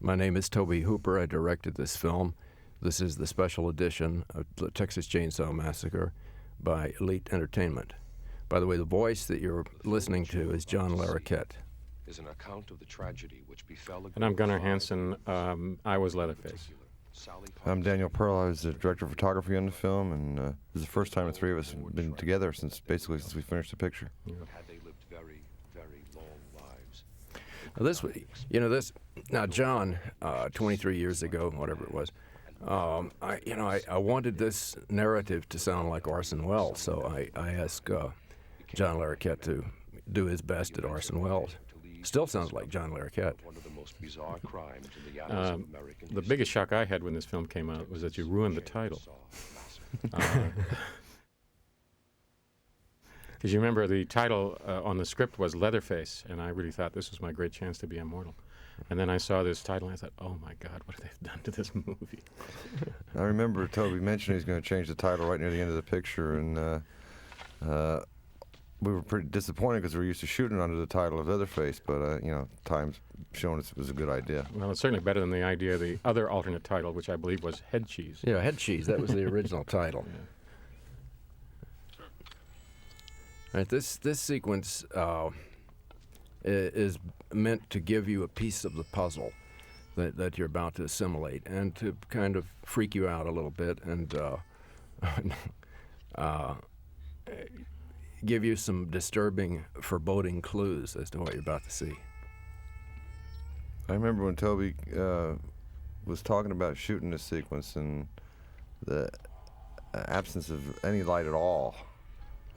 My name is Tobe Hooper. I directed this film. This is the special edition of the Texas Chain Saw Massacre by Elite Entertainment. By the way, the voice that you're listening to is John Larroquette. Is an account of the tragedy which befell. And I'm Gunnar Hansen. I was Leatherface. I'm Daniel Pearl. I was the director of photography on the film, and this is the first time the three of us have been together since we finished the picture. Had they lived very, very long lives. Now, John, 23 years ago, whatever it was, I wanted this narrative to sound like Orson Welles, so I asked John Larroquette to do his best at Orson Welles. Still sounds like John Larroquette. One of the most bizarre crimes in the annals of American The biggest shock I had when this film came out was that you ruined the title. Because you remember the title on the script was Leatherface, and I really thought this was my great chance to be immortal. And then I saw this title, and I thought, oh my God, what have they done to this movie? I remember Toby mentioned he's going to change the title right near the end of the picture, and we were pretty disappointed because we were used to shooting under the title of Leatherface, but time's shown us it was a good idea. Well, it's certainly better than the idea of the other alternate title, which I believe was Head Cheese. Yeah, Head Cheese. That was the original title. Yeah. Right, this sequence is meant to give you a piece of the puzzle that you're about to assimilate, and to kind of freak you out a little bit, and give you some disturbing, foreboding clues as to what you're about to see. I remember when Toby was talking about shooting this sequence and the absence of any light at all,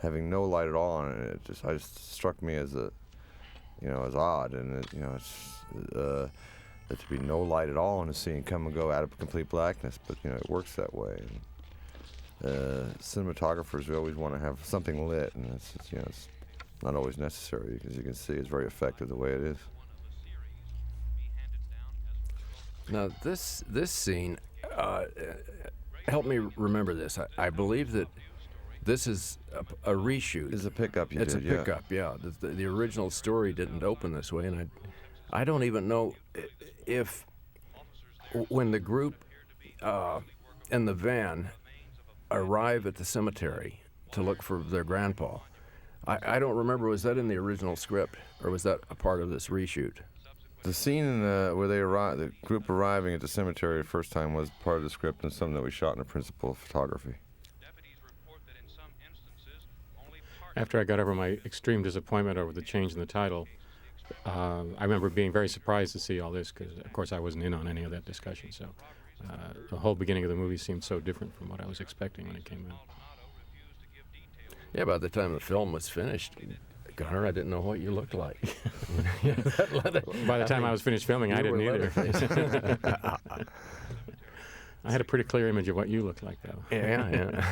having no light at all on it. It just struck me as as odd, and that to be no light at all in the scene, come and go out of complete blackness. But it works that way. And, cinematographers, we always want to have something lit, and it's not always necessary, because you can see it's very effective the way it is. Now, this scene, help me remember this. I believe that this is a reshoot. It's a pickup. It's a pickup, yeah. The original story didn't open this way, and I don't even know if when the group in the van arrive at the cemetery to look for their grandpa. I don't remember, was that in the original script, or was that a part of this reshoot? The scene where they arrive, the group arriving at the cemetery the first time, was part of the script and something that we shot in the principal of photography. After I got over my extreme disappointment over the change in the title, I remember being very surprised to see all this, because, of course, I wasn't in on any of that discussion, so the whole beginning of the movie seemed so different from what I was expecting when it came out. Yeah, by the time the film was finished, Gunnar, I didn't know what you looked like. By the time I was finished filming, I didn't either. I had a pretty clear image of what you looked like, though. Yeah.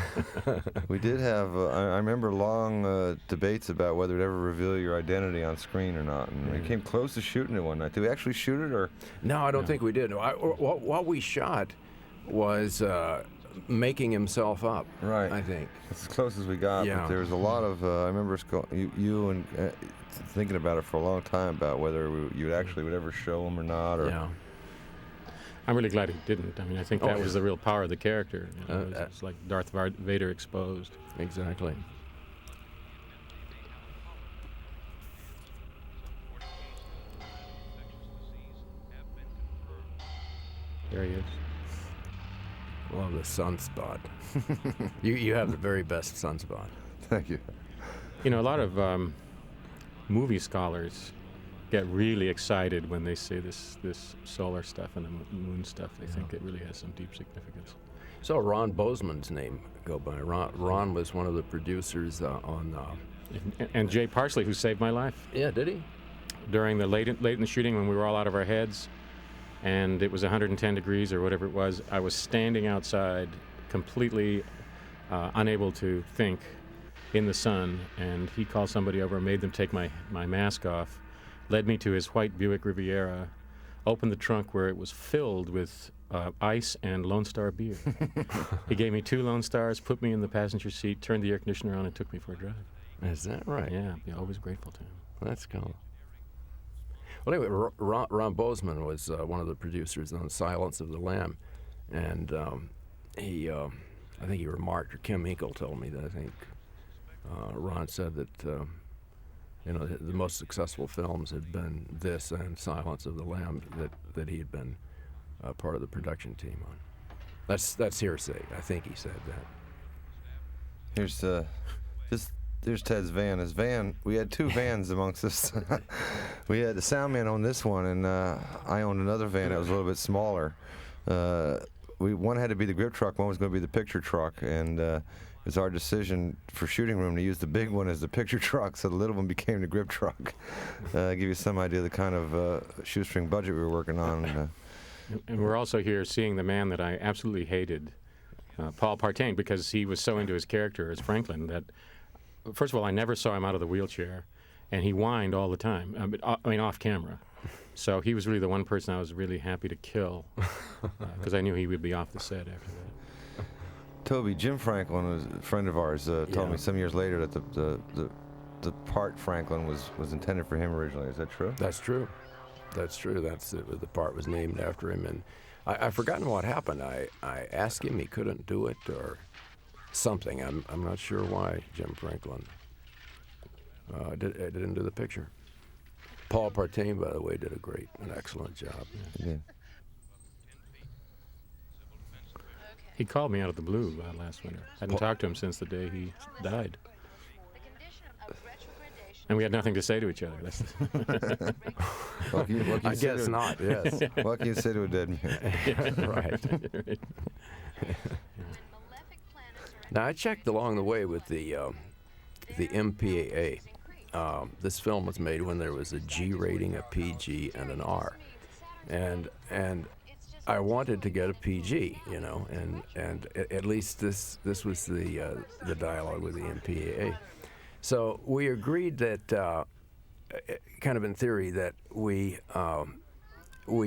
We did have, I remember long debates about whether to ever reveal your identity on screen or not, and we came close to shooting it one night. Did we actually shoot it, or? No, I don't think we did. What we shot was making himself up, right? I think. It's as close as we got, yeah. But there was a lot of, I remember you and thinking about it for a long time about whether you actually would ever show him or not, or... Yeah. I'm really glad he didn't. I mean, I think that was the real power of the character. It's like Darth Vader exposed. Exactly. There he is. Well, the sunspot. You have the very best sunspot. Thank you. A lot of movie scholars get really excited when they see this solar stuff and the moon stuff. They think it really has some deep significance. So Ron Bozeman's name go by. Ron was one of the producers on... And Jay Parsley, who saved my life. Yeah, did he? During the late in the shooting, when we were all out of our heads, and it was 110 degrees or whatever it was, I was standing outside, completely unable to think, in the sun, and he called somebody over and made them take my mask off, led me to his white Buick Riviera, opened the trunk where it was filled with ice and Lone Star beer. He gave me 2 Lone Stars, put me in the passenger seat, turned the air conditioner on, and took me for a drive. Is that right? Yeah, I'll be always grateful to him. That's cool. Well, anyway, Ron Bozeman was one of the producers on Silence of the Lamb, and he, I think he remarked, or Kim Hinkle told me that I think Ron said that you know, the most successful films had been this and Silence of the Lamb that he had been part of the production team on. That's hearsay. I think he said that. Here's Ted's van. His van, we had two vans amongst us. We had the sound man on this one, and I owned another van that was a little bit smaller. One had to be the grip truck, one was going to be the picture truck, and it was our decision for shooting room to use the big one as the picture truck, so the little one became the grip truck. Give you some idea of the kind of shoestring budget we were working on. And we're also here seeing the man that I absolutely hated, Paul Partain, because he was so into his character as Franklin that, first of all, I never saw him out of the wheelchair, and he whined all the time, I mean off camera. So he was really the one person I was really happy to kill, because I knew he would be off the set after that. Toby, Jim Franklin, was a friend of ours, told me some years later that the part Franklin was intended for him originally. Is that true? That's true. That's true. The part was named after him, and I've forgotten what happened. I asked him, he couldn't do it, or something. I'm not sure why Jim Franklin didn't do the picture. Paul Partain, by the way, did an excellent job. Yeah. He called me out of the blue last winter. I hadn't talked to him since the day he died. And we had nothing to say to each other. What can you I say guess to- not, yes. What can you say to a dead man? Right. Now, I checked along the way with the MPAA. This film was made when there was a G rating, a PG, and an R. And I wanted to get a PG, you know, and at least this was the dialogue with the MPAA. So we agreed that, kind of in theory, that we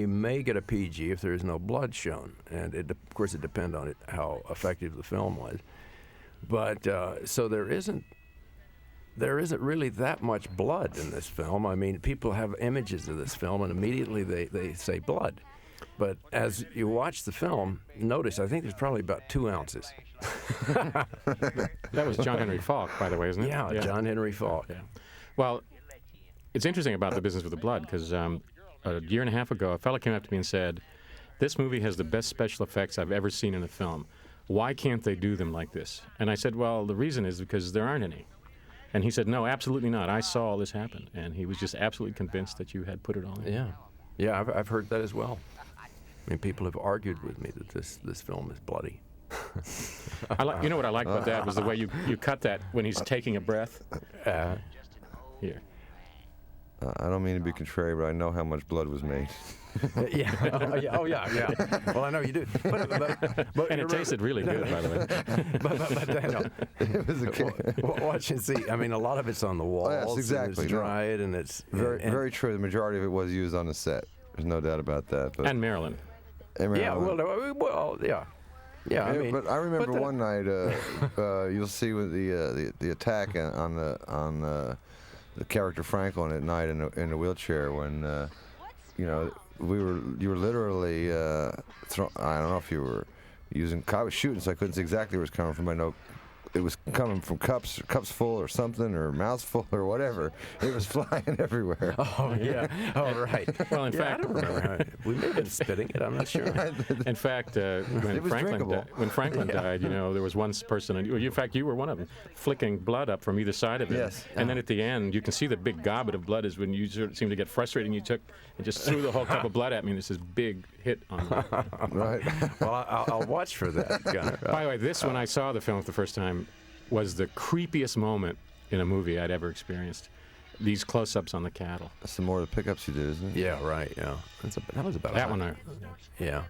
may get a PG if there is no blood shown, and of course it depends on how effective the film was. But so there isn't really that much blood in this film. I mean, people have images of this film, and immediately they say blood. But as you watch the film, notice, I think there's probably about 2 ounces. That was John Henry Falk, by the way, isn't it? Yeah, John Henry Falk. Yeah. Well, it's interesting about the business with the blood, because a year and a half ago, a fellow came up to me and said, "This movie has the best special effects I've ever seen in a film. Why can't they do them like this?" And I said, well, the reason is because there aren't any. And he said, no, absolutely not. I saw all this happen. And he was just absolutely convinced that you had put it all in. Yeah, I've heard that as well. I mean, people have argued with me that this film is bloody. You know what I like about that was the way you cut that when he's taking a breath. Here. I don't mean to be contrary, but I know how much blood was made. Yeah. Oh, yeah. Well, I know you do. But And it tasted really good, by the way. but Daniel, It was a watch and see. I mean, a lot of it's on the walls. yes, exactly. And it's dried, and it's very true. The majority of it was used on the set. There's no doubt about that. But And Marilyn. Yeah. Well, yeah. Yeah. I mean, but I remember one night. You'll see with the attack on the character Franklin at night in the wheelchair when you know you were literally I don't know if you were using. I was shooting, so I couldn't see exactly where it was coming from. I know it was coming from cups full or something, or mouths full or whatever. It was flying everywhere. Oh yeah. Oh right. Well, in I fact, don't remember. We may have been spitting it. I'm not sure. in fact, when It was drinkable. When Franklin died, you know, there was one person, and in fact, you were one of them, flicking blood up from either side of it. Yes. And then at the end, you can see the big goblet of blood is when you sort of seem to get frustrated, and you took and just threw the whole cup of blood at me, and this is big hit on me. Right. Well, I'll watch for that, Gunnar. By the way, this, when I saw the film for the first time, was the creepiest moment in a movie I'd ever experienced. These close-ups on the cattle. That's some more of the pickups you did, isn't it? Yeah, right. Yeah, that was about That one, yeah,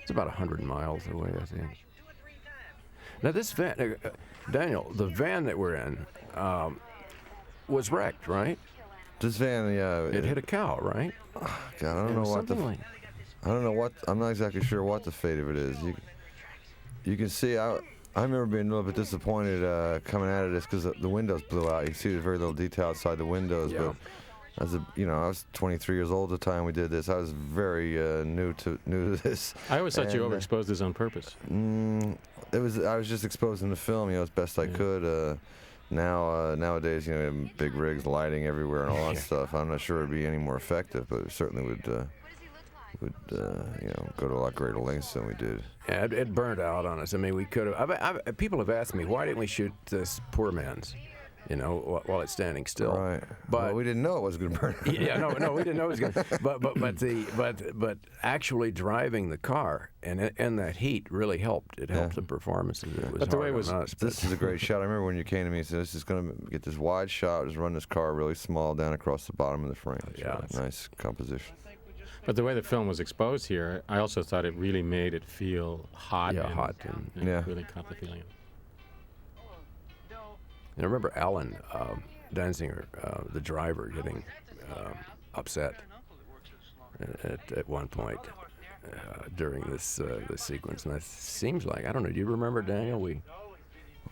it's about 100 miles away, I think. Now this van, Daniel, the van that we're in, was wrecked, right? This van, yeah. It hit a cow, right? God, I don't know what I don't know what. I'm not exactly sure what the fate of it is. You can see. I remember being a little bit disappointed coming out of this because the windows blew out. You can see there's very little detail outside the windows, Yeah. I was 23 years old at the time we did this. I was very new to this. I always thought you And, overexposed this on purpose. I was just exposing the film, as best I could. Nowadays, we have big rigs, lighting everywhere, and all that stuff. I'm not sure it'd be any more effective, but it certainly would go to a lot greater lengths than we did. Yeah, it burned out on us. I mean, we could have. People have asked me, why didn't we shoot this poor man's, while it's standing still? Right. But well, we didn't know it was going to burn out. Yeah, no, we didn't know it was going to. But actually driving the car and that heat really helped. It helped the performances. It was But the way hard it was- on us, This is a great shot. I remember when you came to me and said, "This is going to get this wide shot. Just run this car really small down across the bottom of the frame." It's Yeah. really nice composition. But the way the film was exposed here, I also thought it really made it feel hot. Yeah, and, hot and Yeah. really caught the feeling. And I remember Alan Danziger, the driver, getting upset at one point during this sequence, and that seems like, I don't know. Do you remember, Daniel?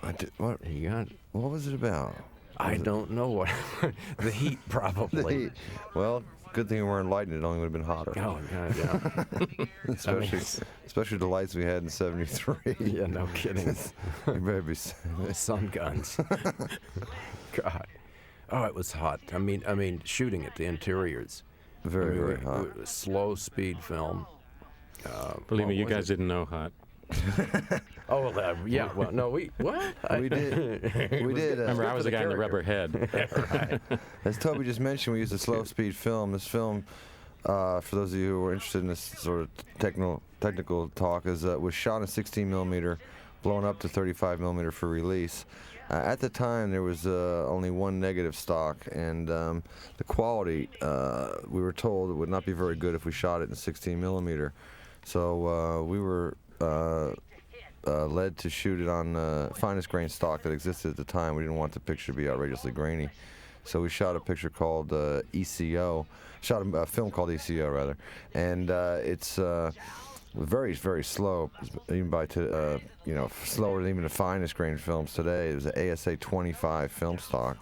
What was it about? I don't know what the heat probably. The heat. Well, good thing we weren't lighting it. Only would have been hotter. Oh God, yeah. Especially the lights we had in '73. Yeah, no kidding. You better be. Sun guns. God. Oh, it was hot. I mean, shooting at the interiors. Very, very hot. Slow speed film. Believe me, what you was guys it? didn't know hot. Oh, yeah. Well, no, we did. We did. Remember, I was the guy in the character. rubber head. Right. As Toby just mentioned, we used a slow speed film. This film, for those of you who are interested in this sort of technical talk, was shot in 16 millimeter, blown up to 35 millimeter for release. At the time, there was only one negative stock, and the quality, we were told, it would not be very good if we shot it in 16 millimeter. So we were led to shoot it on finest grain stock that existed at the time. We didn't want the picture to be outrageously grainy. So we shot a picture called ECO, shot a film called ECO, rather. And it's very, very slow, even slower than even the finest grain films today. It was an ASA 25 film stock.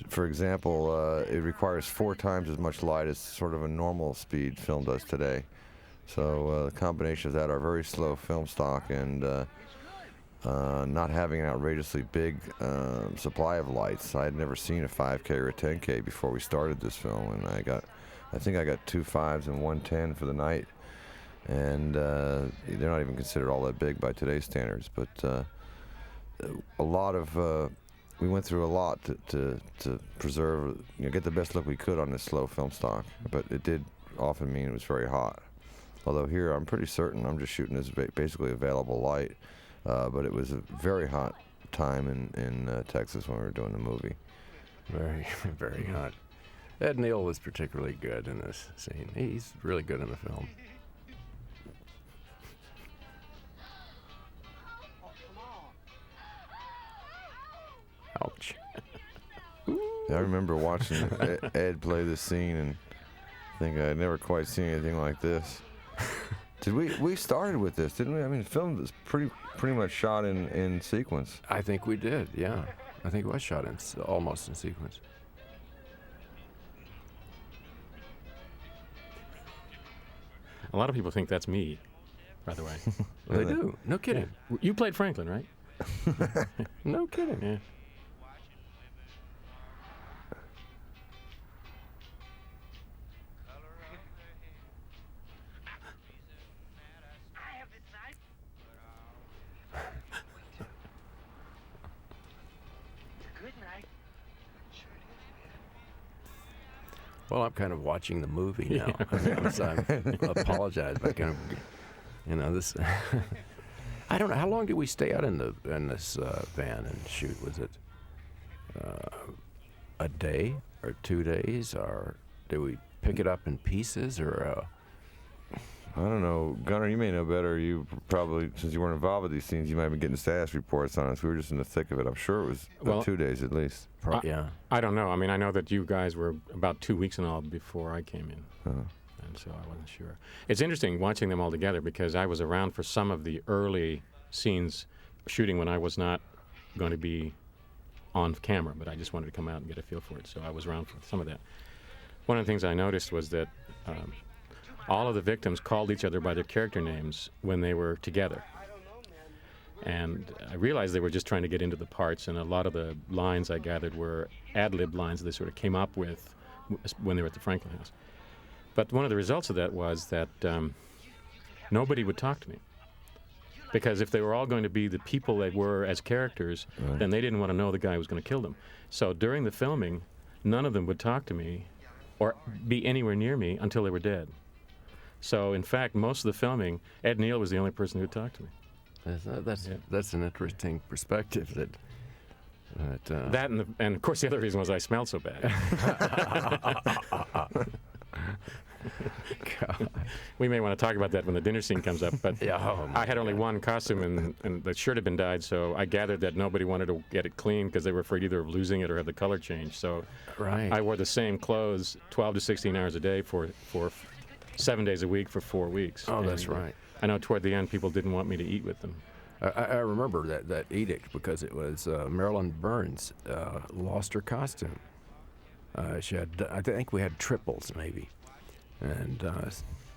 For example, it requires 4 times as much light as sort of a normal speed film does today. So the combination of that, our very slow film stock, and not having an outrageously big supply of lights. I had never seen a 5K or a 10K before we started this film, and I think I got 2 5s and 1 10 for the night, and they're not even considered all that big by today's standards. But we went through a lot to preserve, get the best look we could on this slow film stock. But it did often mean it was very hot. Although here, I'm pretty certain I'm just shooting this basically available light. But it was a very hot time in Texas when we were doing the movie. Very, very hot. Ed Neal was particularly good in this scene. He's really good in the film. Ouch. I remember watching Ed play this scene and think I had never quite seen anything like this. We started with this, didn't we? I mean, the film was pretty much shot in sequence. I think we did, yeah. I think it was shot almost in sequence. A lot of people think that's me, by the way. They do. No kidding. You played Franklin, right? No kidding. Yeah. Well, I'm kind of watching the movie now. So I apologize. I kind of, this. I don't know. How long did we stay out in this van and shoot? Was it a day or 2 days, or did we pick it up in pieces, or? I don't know. Gunnar, you may know better. You probably, since you weren't involved with these scenes, you might have been getting status reports on us. We were just in the thick of it. I'm sure it was 2 days at least. Yeah. I don't know. I mean, I know that you guys were about 2 weeks and all before I came in. And so I wasn't sure. It's interesting watching them all together because I was around for some of the early scenes shooting when I was not going to be on camera, but I just wanted to come out and get a feel for it, so I was around for some of that. One of the things I noticed was that all of the victims called each other by their character names when they were together. And I realized they were just trying to get into the parts, and a lot of the lines I gathered were ad-lib lines they sort of came up with when they were at the Franklin House. But one of the results of that was that nobody would talk to me. Because if they were all going to be the people they were as characters, then they didn't want to know the guy who was going to kill them. So during the filming, none of them would talk to me or be anywhere near me until they were dead. So in fact, most of the filming, Ed Neal was the only person who would talk to me. That's an interesting perspective. That and of course the other reason was I smelled so bad. We may want to talk about that when the dinner scene comes up, but I had only one costume and the shirt had been dyed, so I gathered that nobody wanted to get it clean because they were afraid either of losing it or have the color change. So I wore the same clothes 12 to 16 hours a day for 7 days a week for 4 weeks. Oh, that's right. I know toward the end people didn't want me to eat with them. I remember that edict because it was Marilyn Burns lost her costume. She had, I think we had triples maybe, and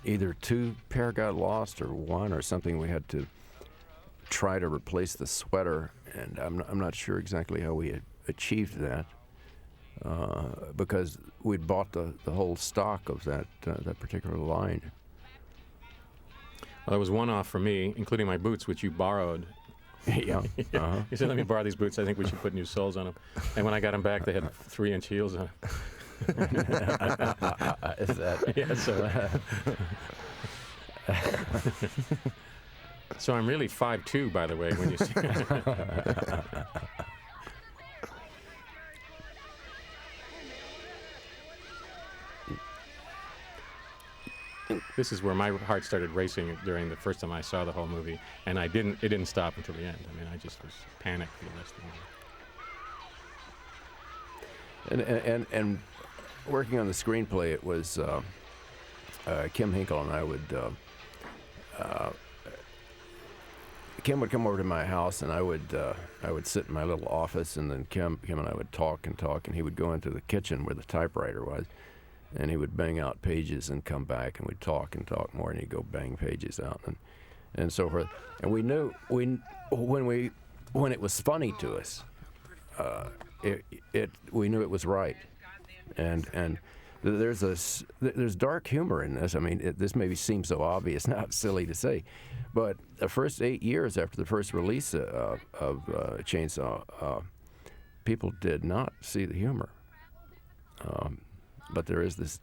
either 2 pair got lost or 1 or something. We had to try to replace the sweater, and I'm not sure exactly how we had achieved that because we'd bought the whole stock of that particular line. Well, that was one off for me, including my boots, which you borrowed. Yeah. You said, let me borrow these boots. I think we should put new soles on them. And when I got them back, they had 3-inch heels on them. Is that? Yeah, so I'm really 5'2", by the way, when you see This is where my heart started racing during the first time I saw the whole movie, and it didn't stop until the end. I mean, I just was panicked for the rest of the movie. And working on the screenplay, it was Kim Hinkle and I would Kim would come over to my house, and I would sit in my little office, and then Kim and I would talk, and he would go into the kitchen where the typewriter was, and he would bang out pages and come back, and we'd talk and talk more, and he'd go bang pages out and so forth. And we knew when it was funny to us, we knew it was right, and there's dark humor in this. I mean, this maybe seems so obvious, not silly to say, but the first 8 years after the first release of Chainsaw, people did not see the humor. But there is this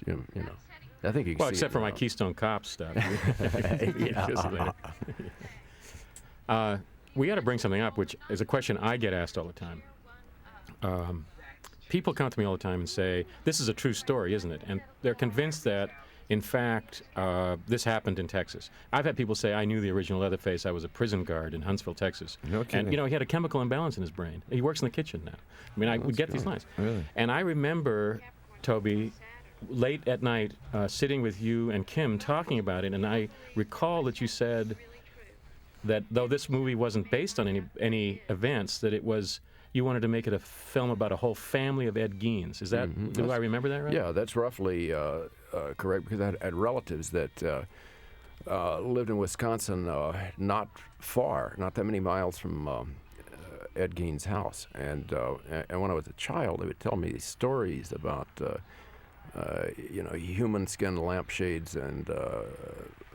you know, I think you can see except for my Keystone Cops stuff. We got to bring something up, which is a question I get asked all the time. People come to me all the time and say, this is a true story, isn't it? And they're convinced that, in fact, this happened in Texas. I've had people say, I knew the original Leatherface. I was a prison guard in Huntsville, Texas. No kidding. And, he had a chemical imbalance in his brain. He works in the kitchen now. I mean, I would get these lines. Really? And I remember, Tobe, late at night, sitting with you and Kim talking about it, and I recall that you said that though this movie wasn't based on any events, that it was, you wanted to make it a film about a whole family of Ed Geins. Is that, do I remember that right? Yeah, that's roughly correct, because I had relatives that lived in Wisconsin, not that many miles from Ed Gein's house. And when I was a child, they would tell me these stories about, human skin lampshades and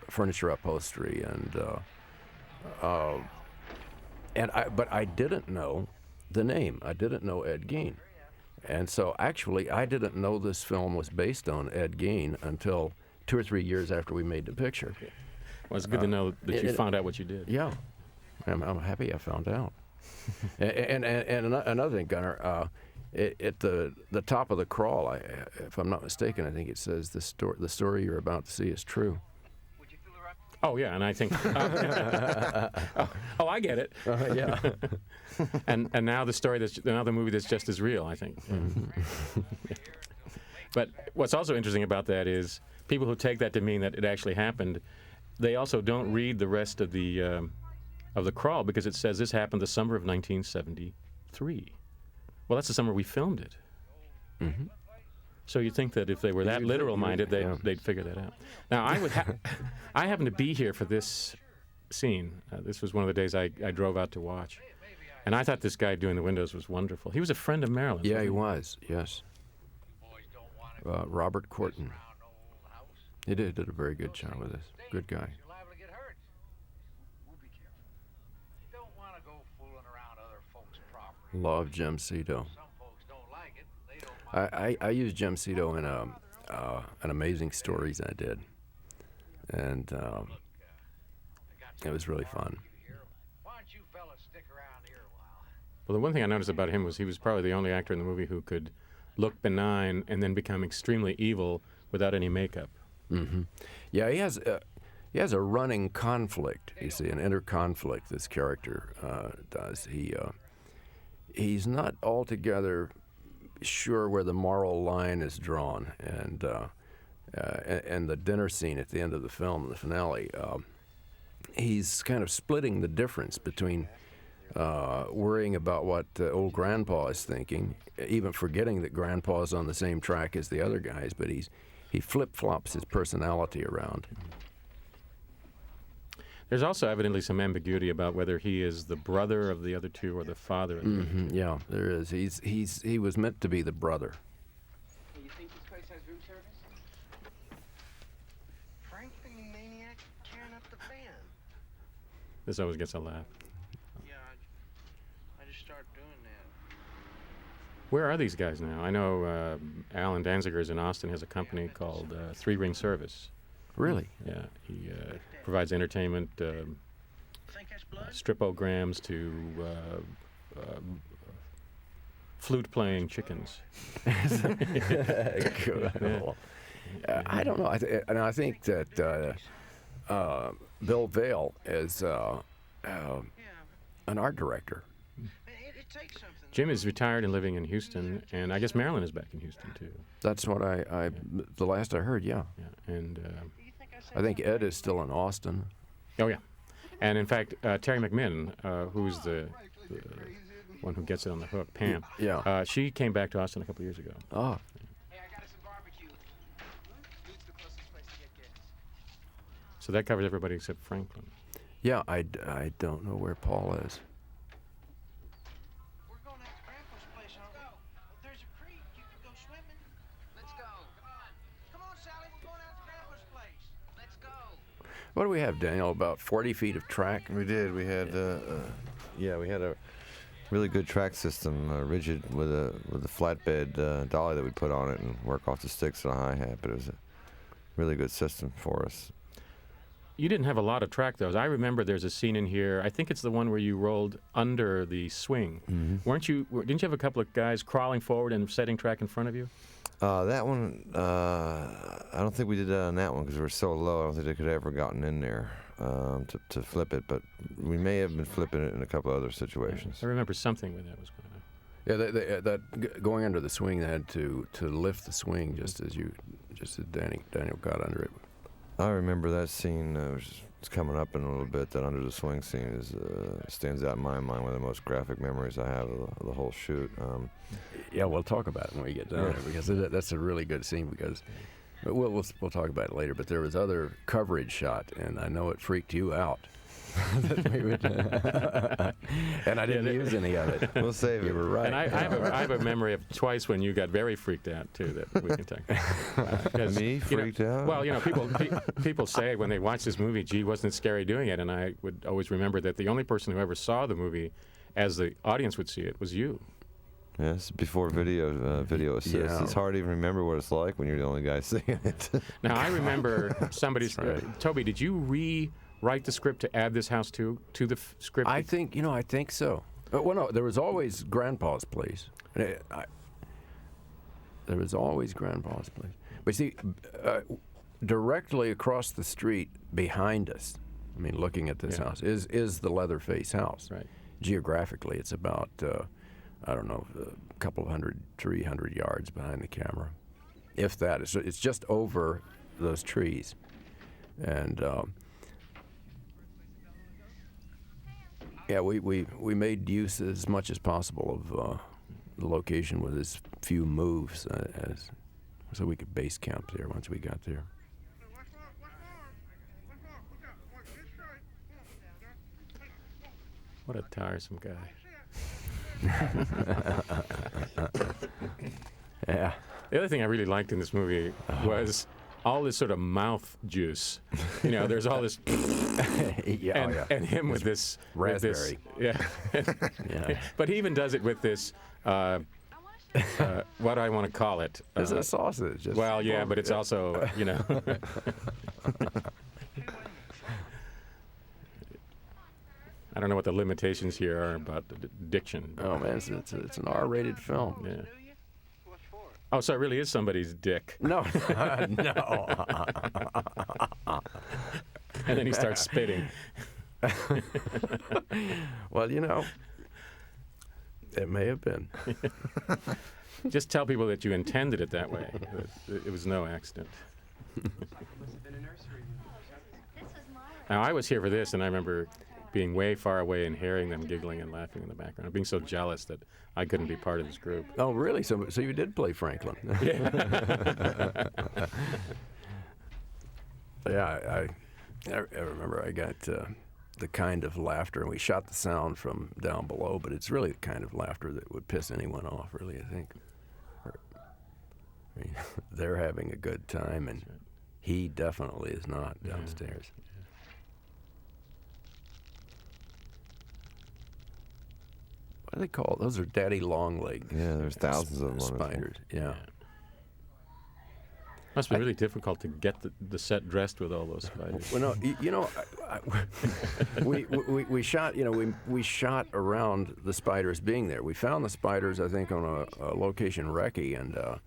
furniture upholstery, but I didn't know the name. I didn't know Ed Gein. And so actually, I didn't know this film was based on Ed Gein until 2 or 3 years after we made the picture. Well, it's good to know that you found out what you did. Yeah, I'm happy I found out. and another thing, Gunnar, at the top of the crawl, if I'm not mistaken, I think it says the story you're about to see is true. Oh yeah, and I think. I get it. Yeah. and now the movie that's just as real, I think. But what's also interesting about that is people who take that to mean that it actually happened, they also don't read the rest of the crawl, because it says this happened the summer of 1973. 1983. Well, that's the summer we filmed it. Mm-hmm. So you'd think that if they were that literal-minded, they'd figure that out. Now, I happened to be here for this scene. This was one of the days I drove out to watch. And I thought this guy doing the windows was wonderful. He was a friend of Marilyn's. Yeah, he was, yes. Robert Corton. He did a very good job with this. Good guy. Love Jim Cito. I used Jim Cito in an Amazing Stories I did, and it was really fun. Well, the one thing I noticed about him was he was probably the only actor in the movie who could look benign and then become extremely evil without any makeup. Mm-hmm. Yeah, he has a running conflict. You see, an inner conflict. This character does. He's not altogether sure where the moral line is drawn, and the dinner scene at the end of the film, the finale, he's kind of splitting the difference between worrying about what old Grandpa is thinking, even forgetting that Grandpa's on the same track as the other guys, but he flip-flops his personality around. There's also evidently some ambiguity about whether he is the brother of the other two or the father of the other two. Yeah, there is. He was meant to be the brother. You think this place has room service? Frankly, maniac, tearing up the van. This always gets a laugh. Yeah, I just started doing that. Where are these guys now? I know Alan Danziger's in Austin has a company called Three Ring Service. Really? Yeah, he provides entertainment, Think that's blood? stripograms to flute-playing chickens. Cool. I don't know. I think that Bill Vale is an art director. It takes something. Jim is retired and living in Houston, and I guess Marilyn is back in Houston, too. That's what the last I heard, yeah. Yeah, and I think Ed is still in Austin. oh, yeah. And, in fact, Terry McMinn, who's the one who gets it on the hook, Pam, Yeah. she came back to Austin a couple years ago. Oh, Hey, I got us some barbecue. It's the closest place to get gas. So that covers everybody except Franklin. yeah, I don't know where Paul is. We're going out to Grandpa's place, aren't we? Well, there's a creek. You can go swimming. Let's go. Come on. Come on, Sally. We're going out to Grandpa's place. Let's go. What do we have, Daniel? About 40 feet of track? We did. We had we had a really good track system, rigid with a flatbed dolly that we put on it and work off the sticks and a hi-hat. But it was a really good system for us. You didn't have a lot of track, though. I remember there's a scene in here. I think it's the one where you rolled under the swing. Mm-hmm. Didn't you have a couple of guys crawling forward and setting track in front of you? That one, I don't think we did that on that one because we were so low. I don't think they could have ever gotten in there to flip it, but we may have been flipping it in a couple of other situations. I remember something where that was going on. Yeah, going under the swing, they had to lift the swing just as Daniel got under it. I remember that scene. It's coming up in a little bit. That under the swing scene stands out in my mind. One of the most graphic memories I have of the whole shoot. Yeah, we'll talk about it when we get down there because that's a really good scene. Because we'll talk about it later. But there was other coverage shot, and I know it freaked you out. And I didn't use any of it. We'll save it. You were right. And I have a memory of twice when you got very freaked out, too, that we can talk about. Me freaked out? Well, people say when they watch this movie, gee, wasn't it scary doing it? And I would always remember that the only person who ever saw the movie as the audience would see it was you. Yes, before video assist. Yeah. It's hard to even remember what it's like when you're the only guy seeing it. Now, I remember somebody's... Toby, did you rewrite the script to add this house to the script? I think so. Well, no, there was always Grandpa's place. There was always Grandpa's place. But see, directly across the street behind us, I mean, looking at this house, is the Leatherface house. Right. Geographically, it's about, I don't know, a couple of 300 yards behind the camera. If that. It's just over those trees. And... Yeah, we made use as much as possible of the location with as few moves so we could base camp there once we got there. What a tiresome guy. Yeah. The other thing I really liked in this movie was all this sort of mouth juice. You know, there's all this, Yeah, and him with this raspberry. With this, yeah. But he even does it with this. What do I want to call it? It's a sausage. Well, yeah, but it's also, you know. I don't know what the limitations here are about the diction. Oh man, it's an R-rated film. Yeah. Oh, so it really is somebody's dick. No, no. And then he starts spitting. Well, you know, it may have been. Just tell people that you intended it that way. It was no accident. Now, I was here for this, and I remember being way far away and hearing them giggling and laughing in the background, being so jealous that I couldn't be part of this group. Oh, really? So you did play Franklin? Yeah. Yeah, I remember I got the kind of laughter, and we shot the sound from down below, but it's really the kind of laughter that would piss anyone off, really, I think. I mean, they're having a good time, and he definitely is not downstairs. Yeah. What do they call it? Those are daddy long leg. Yeah, there's thousands of them on this one. spiders. Yeah. Must be really difficult to get the set dressed with all those spiders. Well, no, you know, we shot. You know, we shot around the spiders being there. We found the spiders, I think, on a location recce,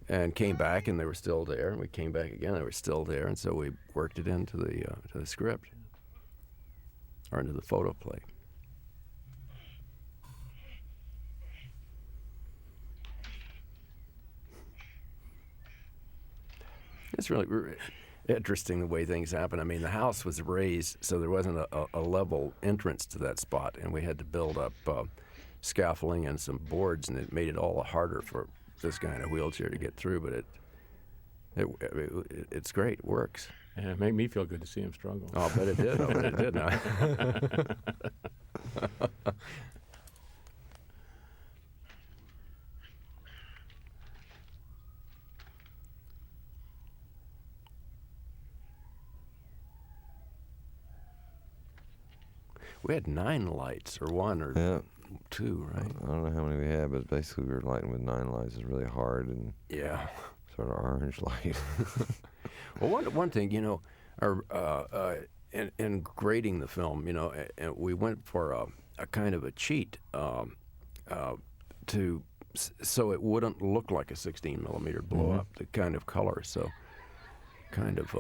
and came back, and they were still there. And we came back again, they were still there, and so we worked it into the script or into the photo play. It's really interesting the way things happen. I mean, the house was raised, so there wasn't a level entrance to that spot, and we had to build up scaffolding and some boards, and it made it all harder for this guy in a wheelchair to get through. But it's great. It works. Yeah, it made me feel good to see him struggle. Oh, but it did. Oh, but it did now. We had 9 lights, or 1 or 2, right? I don't know how many we had, but basically we were lighting with 9 lights. It's really hard and sort of orange light. Well, one thing, you know, in grading the film, you know, we went for a kind of a cheat so it wouldn't look like a 16 millimeter blow up, the kind of color. So kind of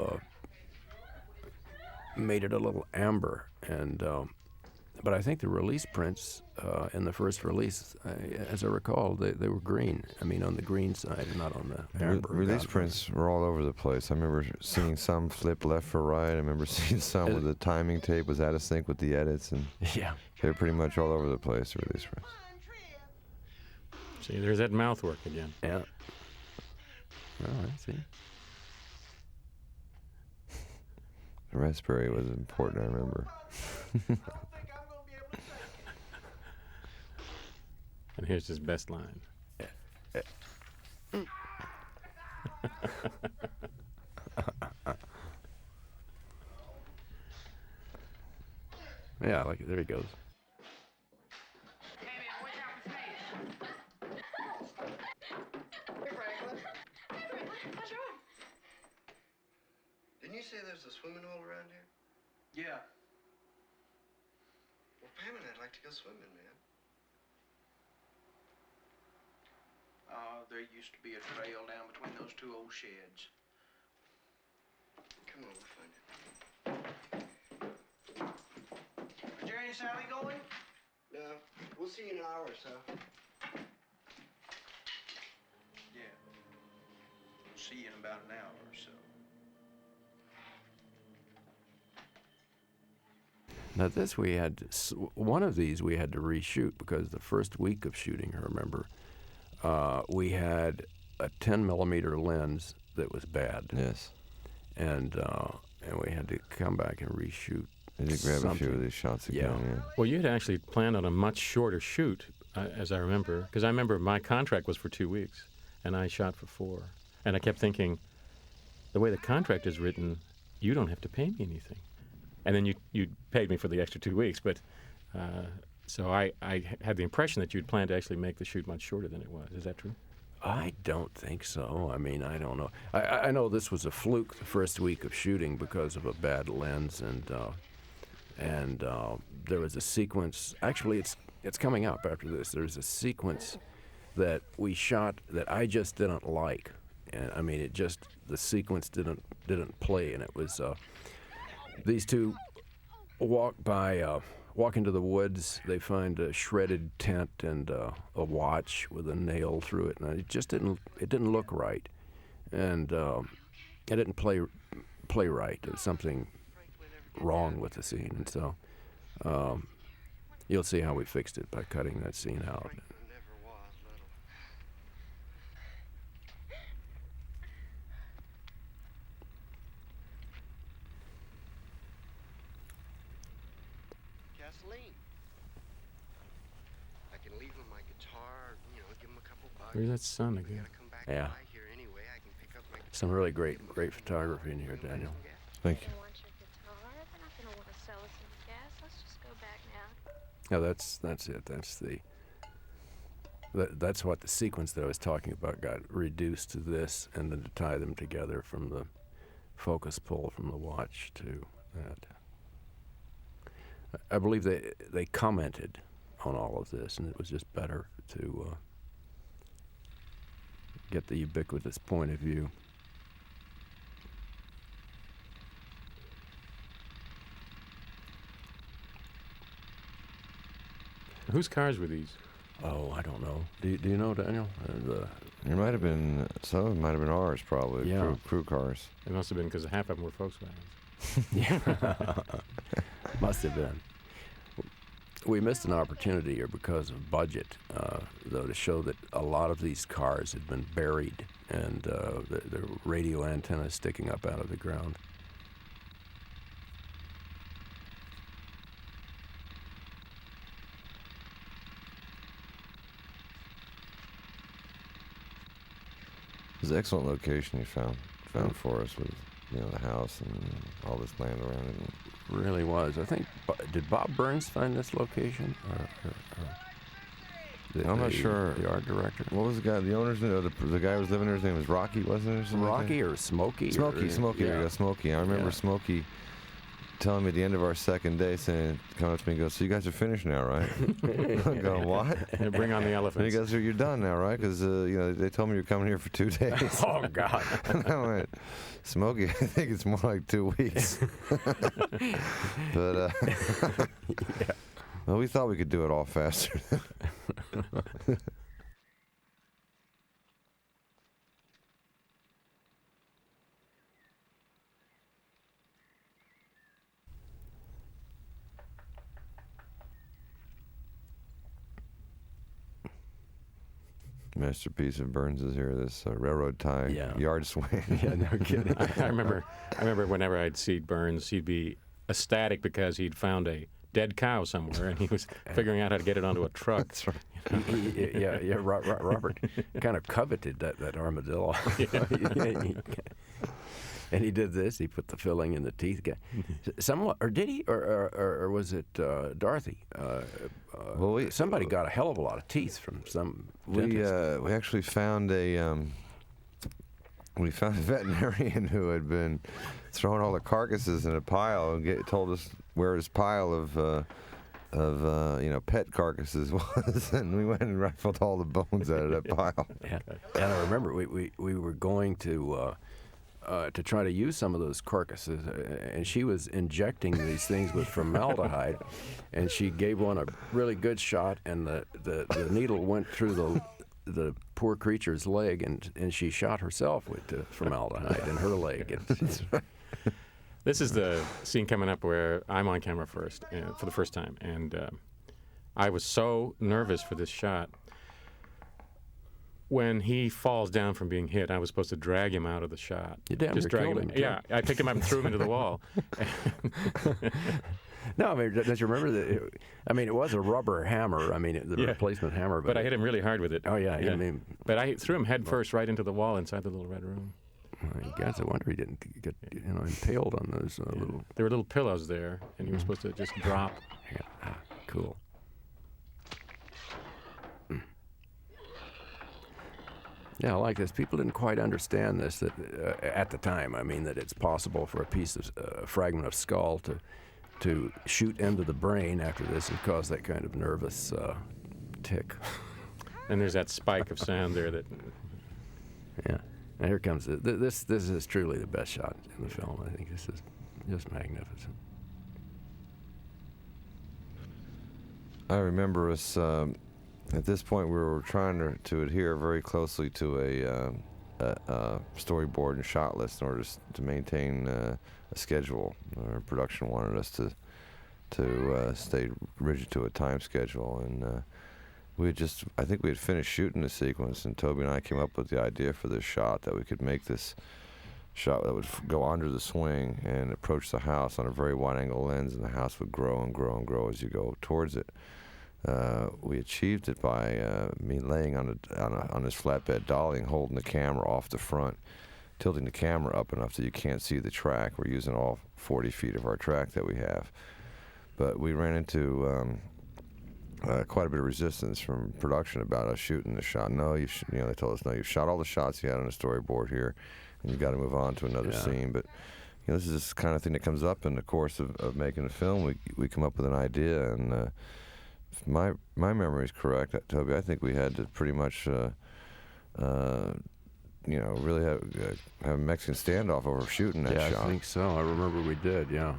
made it a little amber, and but I think the release prints in the first release, as I recall, they were green. I mean, on the green side, not on the amber. Release prints were all over the place. I remember seeing some flip left for right. I remember seeing some where the timing tape was out of sync with the edits, and they were pretty much all over the place, the release prints. See, there's that mouth work again. Yeah. Oh, I see. The raspberry was important, I remember. And here's his best line. Yeah, like there he goes. Hey, man, watch out for snakes. Hey, Franklin. Hey, Franklin, what's wrong? Didn't you say there's a swimming hole around here? Yeah. Well, Pam and I'd like to go swimming, man. There used to be a trail down between those 2 old sheds. Come on, we'll find it. Is Jerry and Sally going? No, we'll see you in an hour or so. Yeah. We'll see you in about an hour or so. Now this we had one of these we had to reshoot because the first week of shooting, I remember, we had a 10 millimeter lens that was bad. Yes. And we had to come back and reshoot. Did you grab a few something. of these shots again? Yeah. Well, you had actually planned on a much shorter shoot, as I remember, because I remember my contract was for 2 weeks, and I shot for 4. And I kept thinking, the way the contract is written, you don't have to pay me anything. And then you paid me for the extra 2 weeks, but so I had the impression that you'd planned to actually make the shoot much shorter than it was. Is that true? I don't think so. I mean, I don't know. I know this was a fluke the first week of shooting because of a bad lens, and there was a sequence. Actually, it's coming up after this. There's a sequence that we shot that I just didn't like, and I mean, the sequence didn't play, and it was these two walk into the woods. They find a shredded tent and a watch with a nail through it, and it just didn't look right, and it didn't play right. There's something wrong with the scene, and so you'll see how we fixed it by cutting that scene out. Gasoline. I can leave him my guitar, give him a couple bucks. Where's that sun again? Gotta come back Yeah. by here anyway. I can pick up my Some really great photography in here, Daniel. Thank you. They want your guitar. They're not going to want to sell us any gas. Let's just go back now. Yeah, that's it. That's what the sequence that I was talking about got reduced to this, and then to tie them together from the focus pull from the watch to that. I believe they commented on all of this, and it was just better to get the ubiquitous point of view. Whose cars were these? Oh, I don't know. Do you know, Daniel? There might have been, some of them might have been ours, probably. Yeah. Crew cars. It must have been because half of them were Volkswagens. Yeah. Must have been. We missed an opportunity here because of budget, though, to show that a lot of these cars had been buried and the radio antenna sticking up out of the ground. It was an excellent location you found for us with, the house and all this land around it. Really was. I think, did Bob Burns find this location? I'm not sure. The art director? What was the guy, the owner's name? The guy who was living there, his name was Rocky, wasn't it? Or something like Rocky or Smokey? Smokey, there you go, Smokey. I remember Yeah. Smokey telling me at the end of our second day, coming up to me and goes, "So you guys are finished now, right?" I'm going, "What?" Yeah, bring on the And he elephants. goes, "You're done now, right? Because they told me you're coming here for 2 days." Oh, God. And I went, "Smokey, I think it's more like 2 weeks." But well, we thought we could do it all faster. Masterpiece of Burns is here. This railroad tie yard swing. Yeah, no kidding. I remember whenever I'd see Burns, he'd be ecstatic because he'd found a dead cow somewhere and he was figuring out how to get it onto a truck. That's right. Robert kind of coveted that armadillo. And he did this. He put the filling in the teeth. Somewhat, or did he? Or was it Dorothy? Well, somebody got a hell of a lot of teeth from some We dentist. we actually found a veterinarian who had been throwing all the carcasses in a pile and told us where his pile of pet carcasses was, and we went and rifled all the bones out of that pile. Yeah. And I remember we were going to try to use some of those carcasses, and she was injecting these things with formaldehyde, and she gave one a really good shot, and the needle went through the poor creature's leg, and she shot herself with the formaldehyde in her leg. This is the scene coming up where I'm on camera first, for the first time, and I was so nervous for this shot. When he falls down from being hit, I was supposed to drag him out of the shot. You damn near killed him. Yeah, I picked him up and threw him into the wall. No, I mean, don't you remember that? I mean, it was a rubber hammer. I mean, the replacement hammer. But I hit him really hard with it. Oh, yeah. I mean, but I threw him head first right into the wall inside the little red room. I guess I wonder he didn't get impaled on those little... There were little pillows there, and you were supposed to just drop. Yeah, cool. Yeah, I like this. People didn't quite understand this at the time. I mean, that it's possible for a piece of fragment of skull to shoot into the brain after this and cause that kind of nervous tick. And there's that spike of sound there that... Yeah. Now here comes this is truly the best shot in the film. I think this is just magnificent. I remember us, at this point we were trying to adhere very closely to a storyboard and shot list in order to maintain a schedule. Our production wanted us to stay rigid to a time schedule, and I think we had finished shooting the sequence, and Tobe and I came up with the idea for this shot, that we could make this shot that would go under the swing and approach the house on a very wide-angle lens, and the house would grow and grow and grow as you go towards it. We achieved it by me laying on this flatbed dolly and holding the camera off the front, tilting the camera up enough that you can't see the track. We're using all 40 feet of our track that we have. But we ran into quite a bit of resistance from production about us shooting the shot. No, they told us, no, you've shot all the shots you had on the storyboard here, and you've got to move on to another scene. But this is this kind of thing that comes up in the course of making a film. We come up with an idea, and if my memory is correct, Tobe, I think we had to pretty much really have a Mexican standoff over shooting that shot. Yeah, I think so. I remember we did, yeah.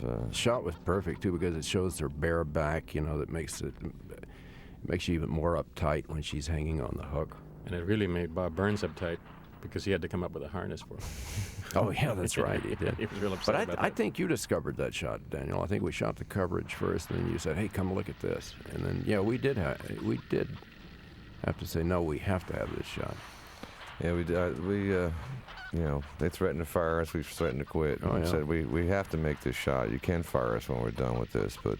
The shot was perfect, too, because it shows her bare back, that makes you even more uptight when she's hanging on the hook. And it really made Bob Burns uptight, because he had to come up with a harness for her. Oh, yeah, that's right, he did. He was real upset about that. I think you discovered that shot, Daniel. I think we shot the coverage first, and then you said, hey, come look at this. And then, we did have to say, no, we have to have this shot. Yeah, they threatened to fire us. We threatened to quit. Oh, and said, we have to make this shot. You can fire us when we're done with this, but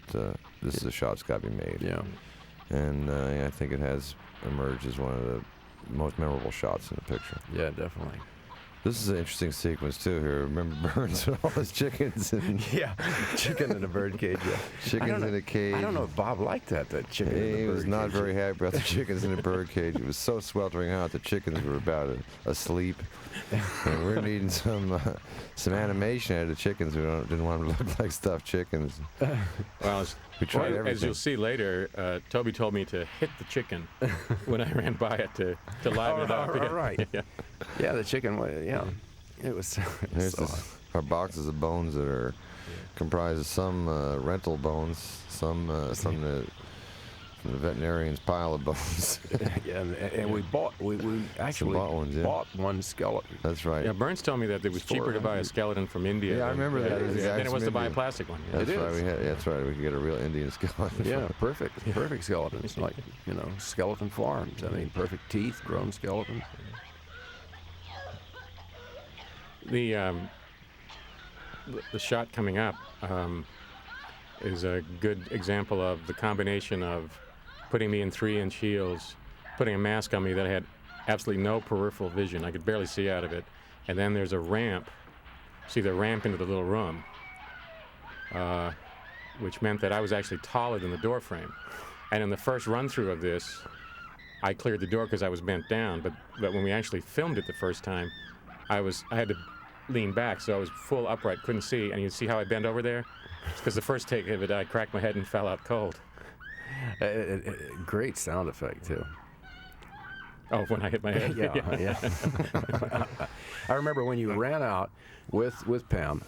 this is a shot that's got to be made. Yeah. And I think it has emerged as one of the most memorable shots in the picture. Yeah, definitely. This is an interesting sequence, too, here. Remember Burns with all his chickens? Yeah, chicken in a bird cage, yeah. Chickens in a cage. I don't know if Bob liked that chicken in the bird cage. He was not very happy about the chickens in the bird cage. It was so sweltering hot, the chickens were about asleep. And we're needing some animation out of the chickens. We didn't want them to look like stuffed chickens. Well, we tried everything. As you'll see later, Tobe told me to hit the chicken when I ran by it to liven it up. All right. Yeah, the chicken, it was our boxes of bones that are comprised of some rental bones, some from the veterinarian's pile of bones. Yeah, and we actually bought one skeleton. That's right. Yeah, Burns told me that it was cheaper to buy a skeleton from India. Yeah, I remember that. Than it was to buy a plastic one. Yeah. That's right. That's right. We could get a real Indian skeleton. Yeah, perfect skeletons, like skeleton farms. I mean, perfect teeth, grown skeleton. The shot coming up is a good example of the combination of putting me in 3-inch heels, putting a mask on me that I had absolutely no peripheral vision. I could barely see out of it. And then there's a ramp. See the ramp into the little room, which meant that I was actually taller than the door frame. And in the first run-through of this, I cleared the door because I was bent down. But when we actually filmed it the first time, I had to lean back, so I was full upright, couldn't see. And you see how I bent over there? Because the first take of it, I cracked my head and fell out cold. Great sound effect, too. Oh, when I hit my head? Yeah. I remember when you ran out with Pam,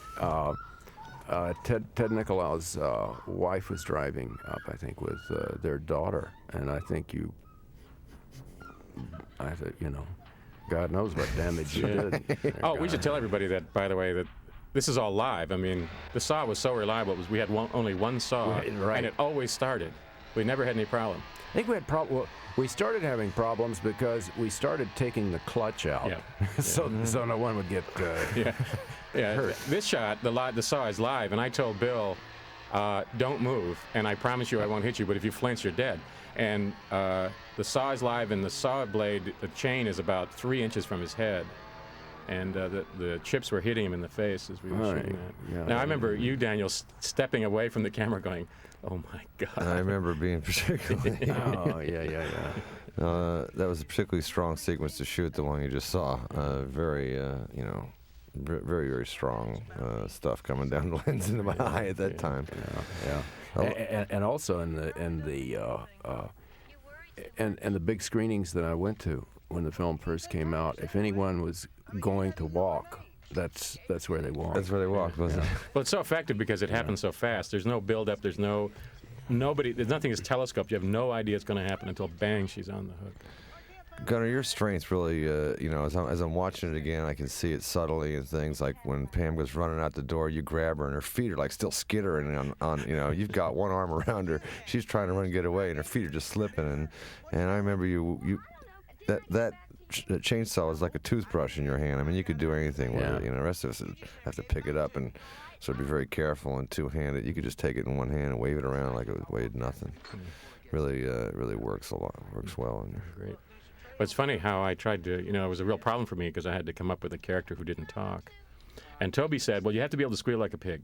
Ted Nicolau's wife was driving up, I think, with their daughter. And I think I said, God knows what damage you did. Oh, we should tell everybody that, by the way, that this is all live. I mean, the saw was so reliable. We had only one saw, Right. and it always started. We never had any problem. I think we had we started having problems because we started taking the clutch out, Yeah. so no one would get Yeah. hurt. This shot, the saw is live, and I told Bill, don't move, and I promise you I won't hit you, but if you flinch, you're dead. And the saw is live, and the saw blade, the chain is about 3 inches from his head. And the chips were hitting him in the face as we were shooting that. Yeah. Now, I remember you, Daniel, stepping away from the camera going, oh, my God. And I remember being particularly. Oh, yeah. That was a particularly strong sequence to shoot, the one you just saw. Very, very, very strong stuff coming down the lens into my eye at that time. Yeah. And also in the big screenings that I went to when the film first came out, if anyone was going to walk, that's where they walked. That's where they walked, wasn't it? Well, it's so effective because it happens so fast. There's no build-up. There's nothing is telescoped. You have no idea it's going to happen until bang, she's on the hook. Gunnar, your strength really, as I'm watching it again, I can see it subtly and things like when Pam goes running out the door, you grab her and her feet are like still skittering on you've got one arm around her, she's trying to run and get away and her feet are just slipping and I remember that chainsaw is like a toothbrush in your hand. I mean, you could do anything with it. The rest of us have to pick it up and sort of be very careful and two-handed. You could just take it in one hand and wave it around like it weighed nothing. Really, really works a lot. Works well. Great. But it's funny how I tried to, it was a real problem for me because I had to come up with a character who didn't talk. And Tobe said, well, you have to be able to squeal like a pig.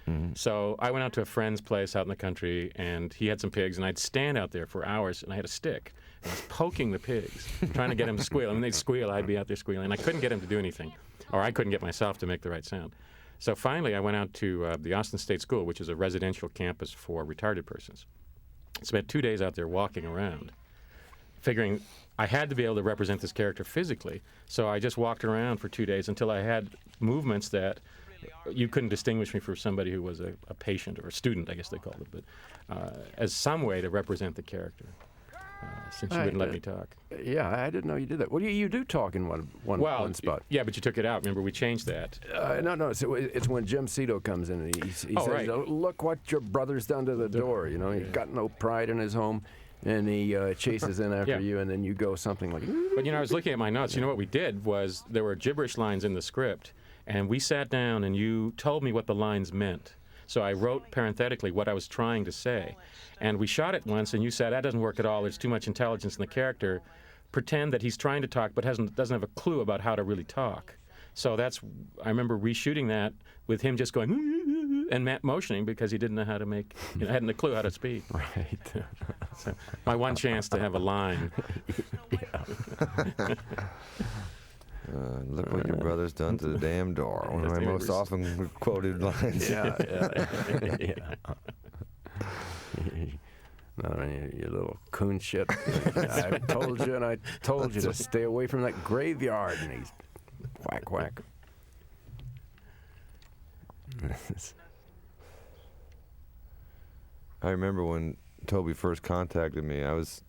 Mm-hmm. So I went out to a friend's place out in the country, and he had some pigs, and I'd stand out there for hours, and I had a stick. And I was poking the pigs, trying to get them to squeal. And when they'd squeal, I'd be out there squealing. And I couldn't get them to do anything, or I couldn't get myself to make the right sound. So finally, I went out to the Austin State School, which is a residential campus for retarded persons. Spent 2 days out there walking around, figuring I had to be able to represent this character physically. So I just walked around for 2 days until I had movements that you couldn't distinguish me from somebody who was a patient or a student, I guess they called it, but as some way to represent the character, since you wouldn't let me talk. Yeah, I didn't know you did that. Well, you do talk in one spot. Yeah, but you took it out. Remember, we changed that. No, it's when Jim Cito comes in and he says, right. Look what your brother's done to the door. He's got no pride in his home. And he chases in after you, and then you go something like... But, I was looking at my notes. What we did was there were gibberish lines in the script, and we sat down and you told me what the lines meant. So I wrote parenthetically what I was trying to say. And we shot it once, and you said, that doesn't work at all. There's too much intelligence in the character. Pretend that he's trying to talk but doesn't have a clue about how to really talk. So I remember reshooting that with him just going and motioning because he didn't know how to hadn't a clue how to speak. Right. So my one chance to have a line. Look what your brother's done to the damn door. One of my most often quoted lines. Yeah. No, you little coon shit. I told you to stay away from that graveyard. And he's whack, whack. I remember when Tobe first contacted me, as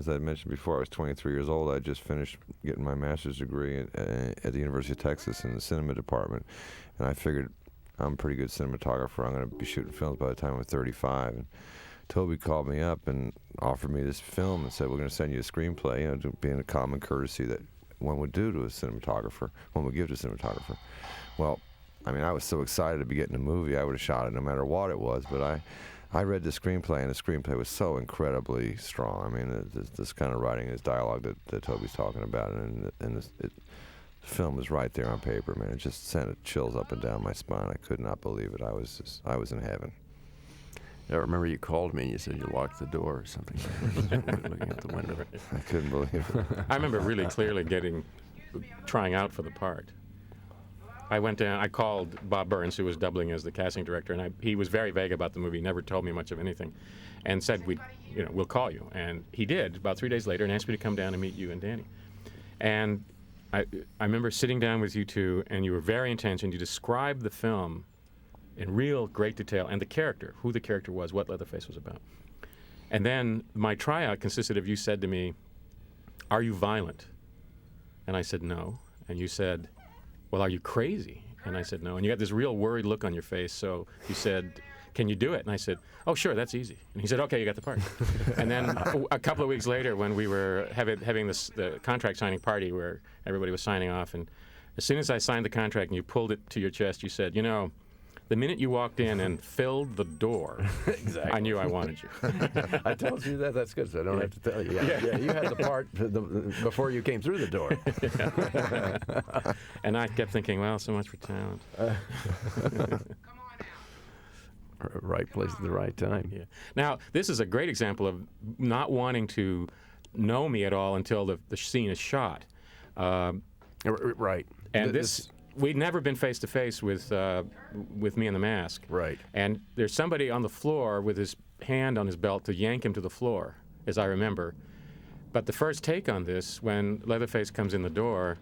I mentioned before, I was 23 years old. I just finished getting my master's degree at the University of Texas in the cinema department. And I figured I'm a pretty good cinematographer. I'm going to be shooting films by the time I'm 35. And Tobe called me up and offered me this film and said, we're going to send you a screenplay, being a common courtesy that one would do to a cinematographer, one would give to a cinematographer. Well, I was so excited to be getting a movie, I would have shot it no matter what it was, but I read the screenplay, and the screenplay was so incredibly strong. This kind of writing, this dialogue that Toby's talking about, and the film was right there on paper, man. It just sent chills up and down my spine. I could not believe it. I was in heaven. I remember you called me and you said you locked the door or something. Looking out the window. I couldn't believe it. I remember really clearly trying out for the part. I went down, I called Bob Burns, who was doubling as the casting director, and he was very vague about the movie, never told me much of anything, and said, we'll call you. And he did, about 3 days later, and asked me to come down and meet you and Danny. And I remember sitting down with you two, and you were very intense, and you described the film in real great detail, and the character, who the character was, what Leatherface was about. And then my tryout consisted of you said to me, are you violent? And I said, no. And you said, well, are you crazy? And I said, no. And you got this real worried look on your face. So you said, can you do it? And I said, oh, sure, that's easy. And he said, okay, you got the part. And then a couple of weeks later, when we were having the contract signing party where everybody was signing off, and as soon as I signed the contract and you pulled it to your chest, you said, you know, the minute you walked in and filled the door, Exactly. I knew I wanted you. I told you that. That's good. So I don't have to tell you. Yeah, you had the part before you came through the door. And I kept thinking, well, so much for talent. Right place at the right time. Yeah. Now, this is a great example of not wanting to know me at all until the scene is shot. Right. And we'd never been face to face with me in the mask. Right. And there's somebody on the floor with his hand on his belt to yank him to the floor, as I remember. But the first take on this, when Leatherface comes in the door,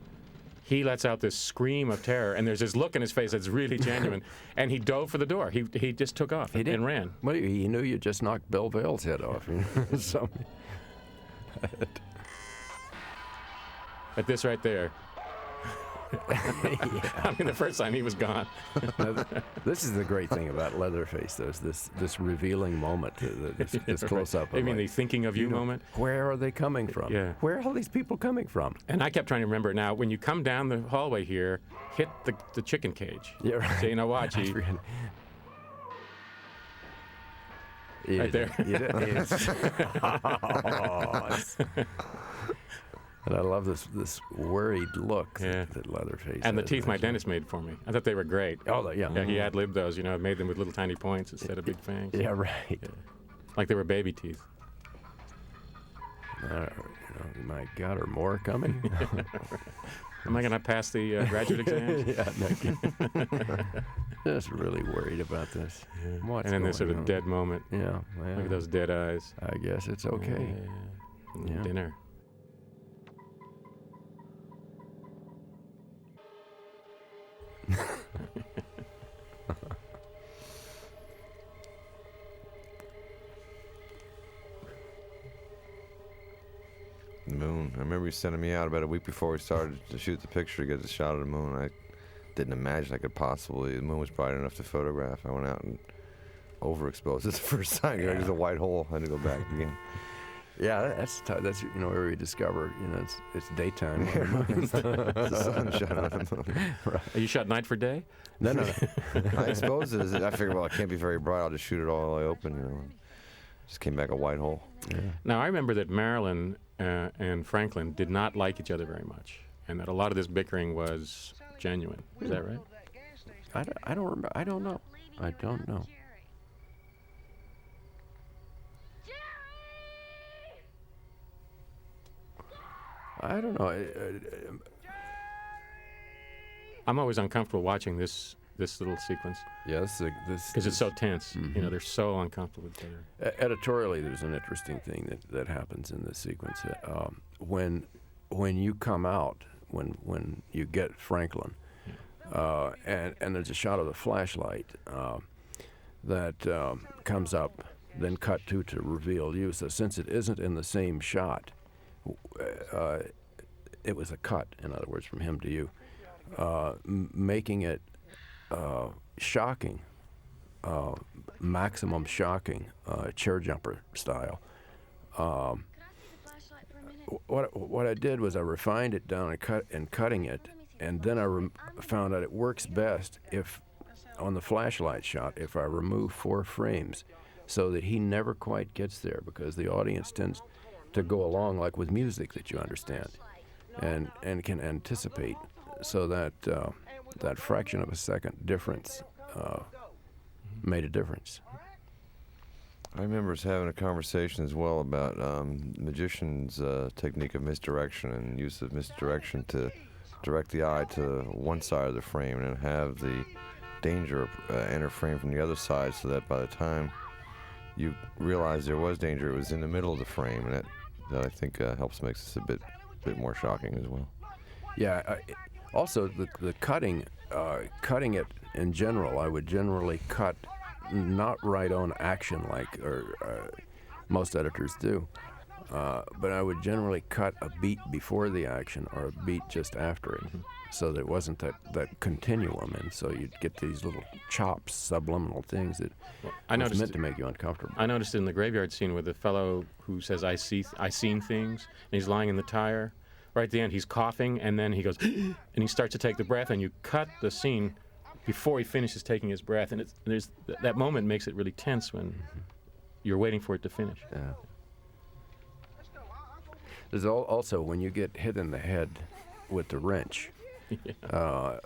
he lets out this scream of terror, and there's this look in his face that's really genuine, and he dove for the door. He just took off and ran. Well, he knew you just knocked Bill Vale's head off. You know? So. But this right there. I mean, the first time he was gone. Now, this is the great thing about Leatherface, though, is this revealing moment, this close-up. You mean the thinking of you moment? Where are they coming from? Yeah. Where are all these people coming from? And I kept trying to remember, now, when you come down the hallway here, hit the chicken cage. Yeah, right. So, you know, watch. I forget. Right there. And I love this worried look that Leatherface And the has, teeth my actually. dentist made for me. I thought they were great. Oh, yeah. Yeah, he ad-libbed those, you know, made them with little tiny points instead of big fangs. Yeah, right. Yeah. Like they were baby teeth. My God, are more coming? Am I going to pass the graduate exams? Yeah, no kidding. Just really worried about this. What's And then this sort going of on? dead moment. Yeah, well, Look at those dead eyes. I guess it's okay. And Yeah. Dinner. The moon. I remember you sending me out about a week before we started to shoot the picture to get the shot of the moon. I didn't imagine I could possibly. The moon was bright enough to photograph. I went out and overexposed it the first time. It was a white hole. I had to go back again. Yeah, that's where we discover it's daytime. The sun shone on the moon. Right. Are you shot night for day? No. I exposed it. I figured, well, it can't be very bright. I'll just shoot it all the way open. Just came back a white hole. Yeah. Now, I remember that Marilyn and Franklin did not like each other very much, and that a lot of this bickering was genuine. Is that right? I don't remember. I don't know. I don't know. I don't know. I'm always uncomfortable watching this little sequence Yeah, this because it's so tense. You know, they're so uncomfortable with each other. Editorially, there's an interesting thing that happens in this sequence. When you come out, when you get Franklin, and there's a shot of the flashlight that comes up, then cut to reveal you. So since it isn't in the same shot, it was a cut, in other words, from him to you, making it shocking, maximum shocking, chair jumper style. What I did was I refined it down and cutting it, and then I found out it works best if on the flashlight shot if I remove 4 frames, so that he never quite gets there, because the audience tends to go along like with music that you understand, and can anticipate, so that that fraction of a second difference made a difference. I remember us having a conversation as well about magicians' technique of misdirection and use of misdirection to direct the eye to one side of the frame and have the danger enter frame from the other side, so that by the time you realize there was danger, it was in the middle of the frame, and that I think helps makes this a bit more shocking as well. Yeah. Also, the cutting it in general, I would generally cut not right on action like most editors do. but I would generally cut a beat before the action or a beat just after it, so there wasn't that continuum, and so you'd get these little chops, subliminal things that was meant to make you uncomfortable. I noticed in the graveyard scene with the fellow who says, I seen things, and he's lying in the tire. Right at the end, he's coughing, and then he goes, and he starts to take the breath, and you cut the scene before he finishes taking his breath, and that moment makes it really tense when you're waiting for it to finish. Yeah. There's also when you get hit in the head with the wrench. Yeah.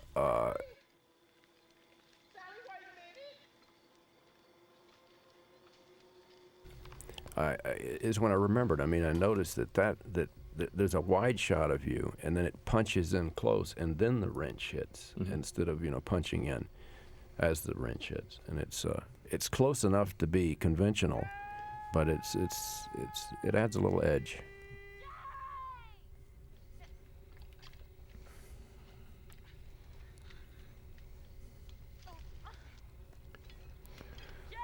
Is when I remembered. I mean, I noticed that there's a wide shot of you, and then it punches in close, and then the wrench hits instead of punching in as the wrench hits, and it's close enough to be conventional, but it adds a little edge.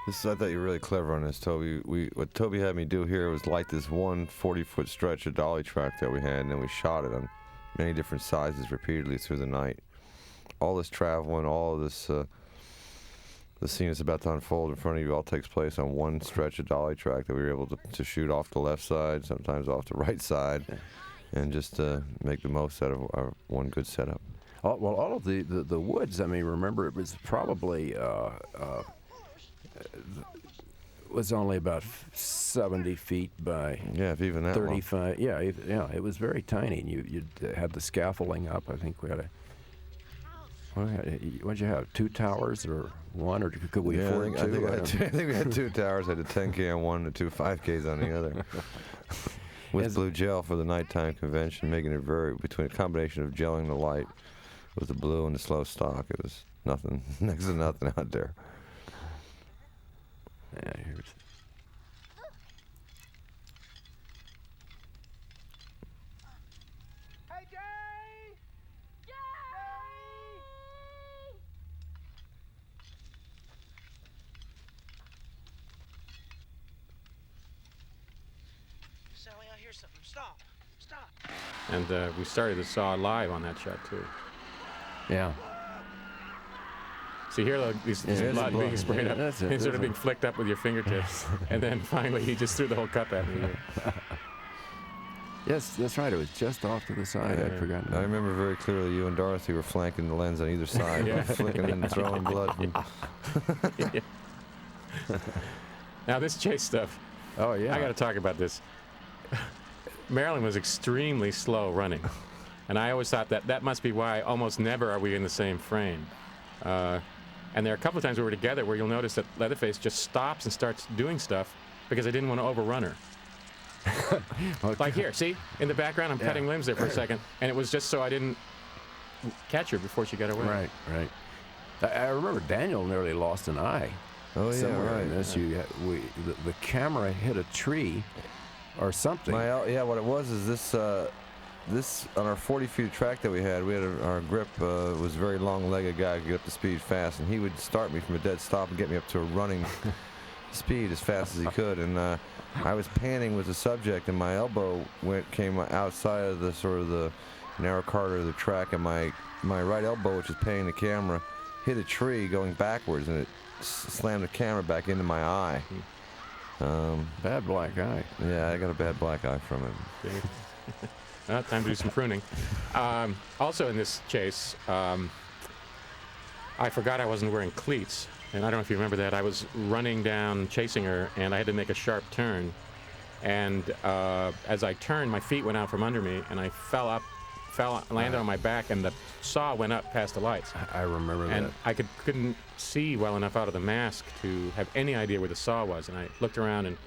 I thought you were really clever on this, Toby. What Toby had me do here was light this one 40-foot stretch of dolly track that we had, and then we shot it on many different sizes repeatedly through the night. All this traveling, all of this, the scene that's about to unfold in front of you all takes place on one stretch of dolly track that we were able to shoot off the left side, sometimes off the right side, and just make the most out of our one good setup. Well, all of the woods, I mean, remember, it was probably... was only about 70 feet by if even that 35. Long. Yeah, it was very tiny. And you'd have the scaffolding up. I think we had what'd you have? 2 towers or one, or could we afford two? I think we had 2 towers. I had a 10K on one and 2 5Ks on the other. With blue gel for the nighttime convention, making it between a combination of gelling the light with the blue and the slow stock. It was nothing, next to nothing out there. Yeah, here's. Hey, Jay! Jay! Sally, I hear something. Stop. Stop. And we started the saw live on that shot, too. Yeah. So here, these blood being sprayed up, and sort of being flicked up with your fingertips, and then finally he just threw the whole cup at me. Yes, that's right. It was just off to the side. I'd forgotten. I remember very clearly you and Dorothy were flanking the lens on either side, flicking and throwing blood from... Now this chase stuff. Oh yeah. I got to talk about this. Marilyn was extremely slow running, and I always thought that must be why almost never are we in the same frame. And there are a couple of times we were together where you'll notice that Leatherface just stops and starts doing stuff because I didn't want to overrun her. Okay. Like here, see? In the background, I'm cutting limbs there for a second, and it was just so I didn't catch her before she got away. Right. I remember Daniel nearly lost an eye. Oh, yeah, somewhere right. In this. The camera hit a tree or something. What it was is this on our 40-feet track that we had our grip was a very long-legged guy who could get up to speed fast, and he would start me from a dead stop and get me up to a running speed as fast as he could. And I was panning with the subject, and my elbow came outside of the sort of the narrow corridor of the track, and my right elbow, which is panning the camera, hit a tree going backwards, and it slammed the camera back into my eye. Bad black eye. Yeah, I got a bad black eye from it. Time to do some pruning. Also in this chase, I forgot I wasn't wearing cleats. And I don't know if you remember that. I was running down, chasing her, and I had to make a sharp turn. And as I turned, my feet went out from under me, and I landed on my back, and the saw went up past the lights. I remember that. And I couldn't see well enough out of the mask to have any idea where the saw was. And I looked around and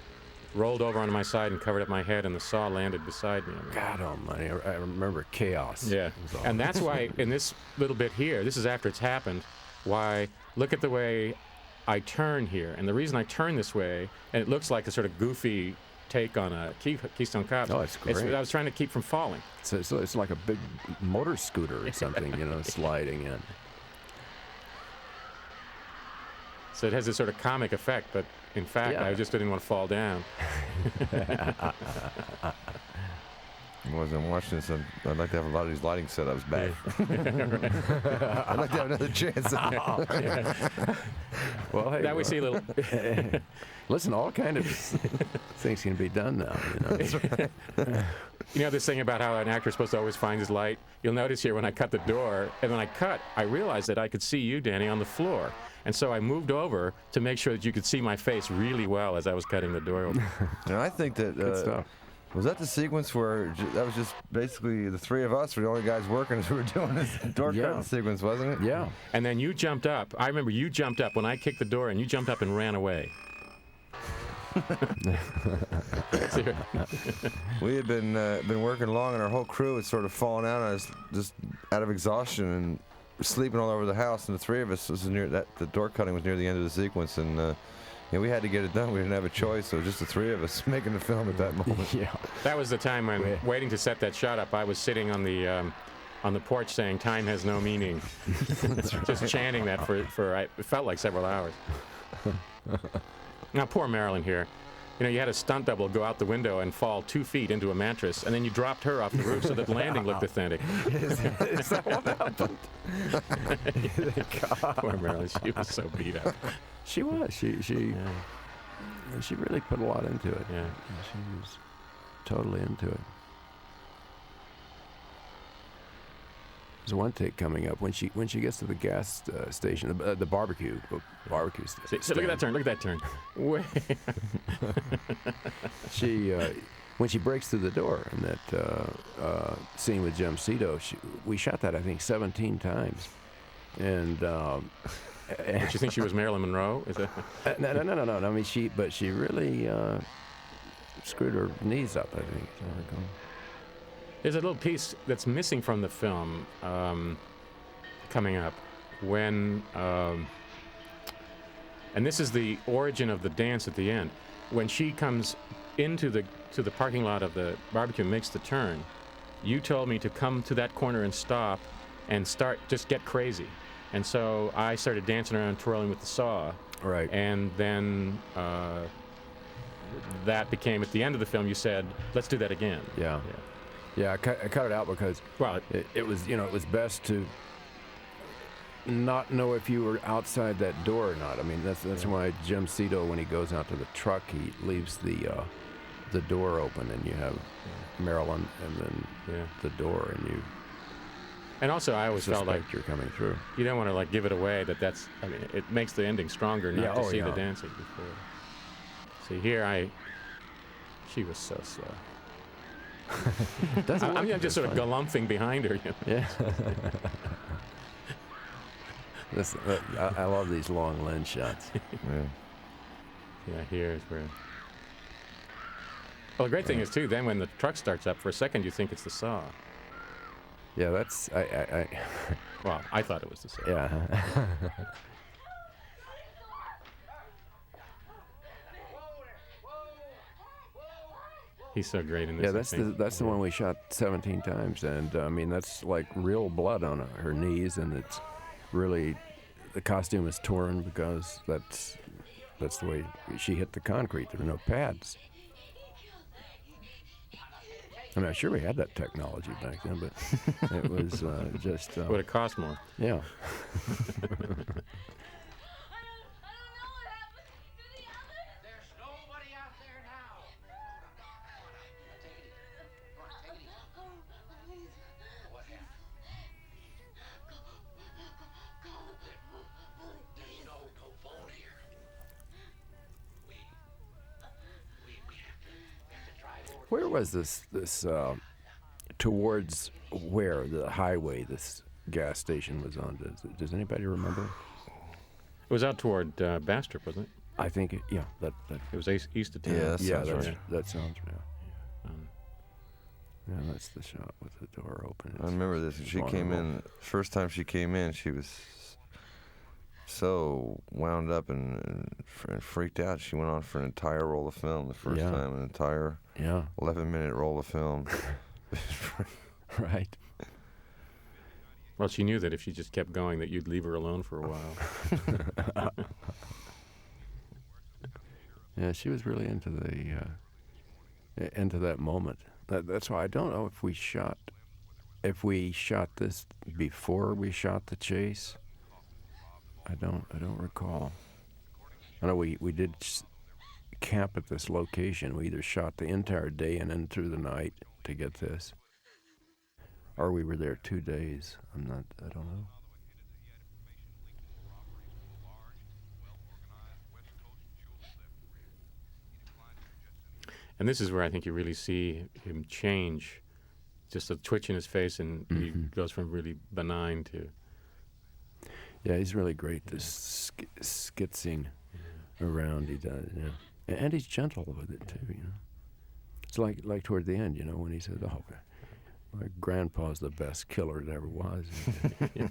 rolled over onto my side and covered up my head, and the saw landed beside me. God almighty, I remember chaos. Yeah, and that's why in this little bit here, this is after it's happened, why, look at the way I turn here. And the reason I turn this way, and it looks like a sort of goofy take on a Keystone Cops. Oh, it's great. I was trying to keep from falling. So it's like a big motor scooter or something, sliding in. So it has this sort of comic effect, but in fact, Yeah. I just didn't want to fall down. As I'm watching this, I'd like to have a lot of these lighting setups back. I'd like to have another chance. Well, hey, Now we see a little. listen, all kind of things can be done now. You know this thing about how an actor's supposed to always find his light? You'll notice here when I cut the door, and when I cut, I realized that I could see you, Danny, on the floor. And so I moved over to make sure that you could see my face really well as I was cutting the door open. And I think that Good stuff. was that the sequence where that was just basically the three of us were the only guys working as we were doing this door Yeah. cutting sequence, wasn't it? Yeah. And then you jumped up. I remember you jumped up when I kicked the door, and you jumped up and ran away. We had been working long, and our whole crew had sort of fallen out. And I was just out of exhaustion and sleeping all over the house. And the three of us was near that. The door cutting was near the end of the sequence, and we had to get it done. We didn't have a choice, so it was just the three of us making the film at that moment. Yeah. That was the time when, waiting to set that shot up, I was sitting on the porch saying, "Time has no meaning," just chanting that for it felt like several hours. Now, poor Marilyn here. You know, you had a stunt double go out the window and fall 2 feet into a mattress, and then you dropped her off the roof so that the landing looked authentic. Is that what happened? Poor Marilyn, she was so beat up. She was. She really put a lot into it. Yeah. She was totally into it. There's one take coming up when she gets to the gas station, the barbecue station. So look at that turn. Look at that turn. Way. She when she breaks through the door in that scene with Jim Cito, we shot that I think 17 times, and. Did you think she was Marilyn Monroe? Is that? No. I mean, she really screwed her knees up, I think. as I recall. There's a little piece that's missing from the film coming up when, and this is the origin of the dance at the end. When she comes into the parking lot of the barbecue and makes the turn, you told me to come to that corner and stop and just get crazy. And so I started dancing around, twirling with the saw. Right. And then that became, at the end of the film, you said, let's do that again. Yeah. Yeah, I cut it out because it was it was best to not know if you were outside that door or not. I mean, that's why Jim Cito, when he goes out to the truck, he leaves the door open, and you have Marilyn and then the door, and you. And also, I always felt like you're coming through. You don't want to give it away. I mean, it makes the ending stronger not to see the dancing before. See here, she was so slow. I'm just sort of galumphing behind her. Yeah. I love these long lens shots. Yeah, here's where. Well, the great thing is too. Then when the truck starts up, for a second you think it's the saw. Yeah, that's I. Well, I thought it was the saw. Yeah. He's so great in this. Yeah, that's the one we shot 17 times, and I mean that's like real blood on her knees, and it's really the costume is torn because that's the way she hit the concrete. There were no pads. I'm not sure we had that technology back then, but it was just. Would it cost more? Yeah. Where was this towards where the highway this gas station was on? Does anybody remember? It was out toward Bastrop, wasn't it? I think that it was east of town. Yeah, that sounds right. Yeah, that's the shot with the door open. I remember this. She came in. First time she came in, she was so wound up and freaked out. She went on for an entire roll of film the first time, an entire 11-minute roll of film. Right. Well, she knew that if she just kept going, that you'd leave her alone for a while. Yeah, she was really into that moment. That's why I don't know if we shot this before we shot the chase. I don't recall. I know we did camp at this location. We either shot the entire day and then through the night to get this, or we were there 2 days. I don't know. And this is where I think you really see him change. Just a twitch in his face, and he goes from really benign to... Yeah, he's really great, this skitzing around he does, yeah. And he's gentle with it, too, you know. It's like toward the end, you know, when he said, "Oh, my grandpa's the best killer it ever was.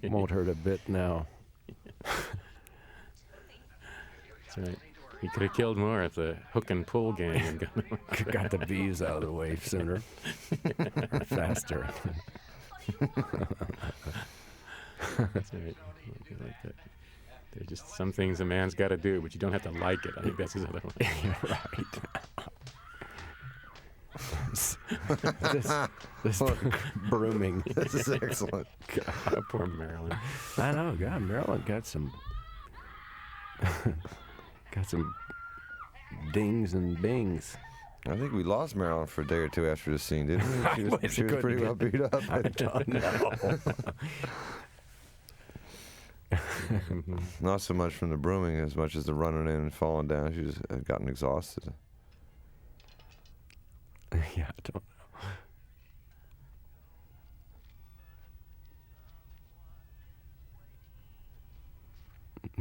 Won't hurt a bit now." That's right. He could have killed more if the hook and pull gang had got the bees out of the way sooner or faster. That's right. I like that. There's just some things a man's got to do, but you don't have to like it. I think that's his other one. Right. this brooming. This is excellent. God, poor Marilyn. I know. God, Marilyn got some dings and bings. I think we lost Marilyn for a day or two after this scene, didn't we? She was pretty well beat up. I don't know. Not so much from the brooming as much as the running in and falling down. She just had gotten exhausted. Yeah, I don't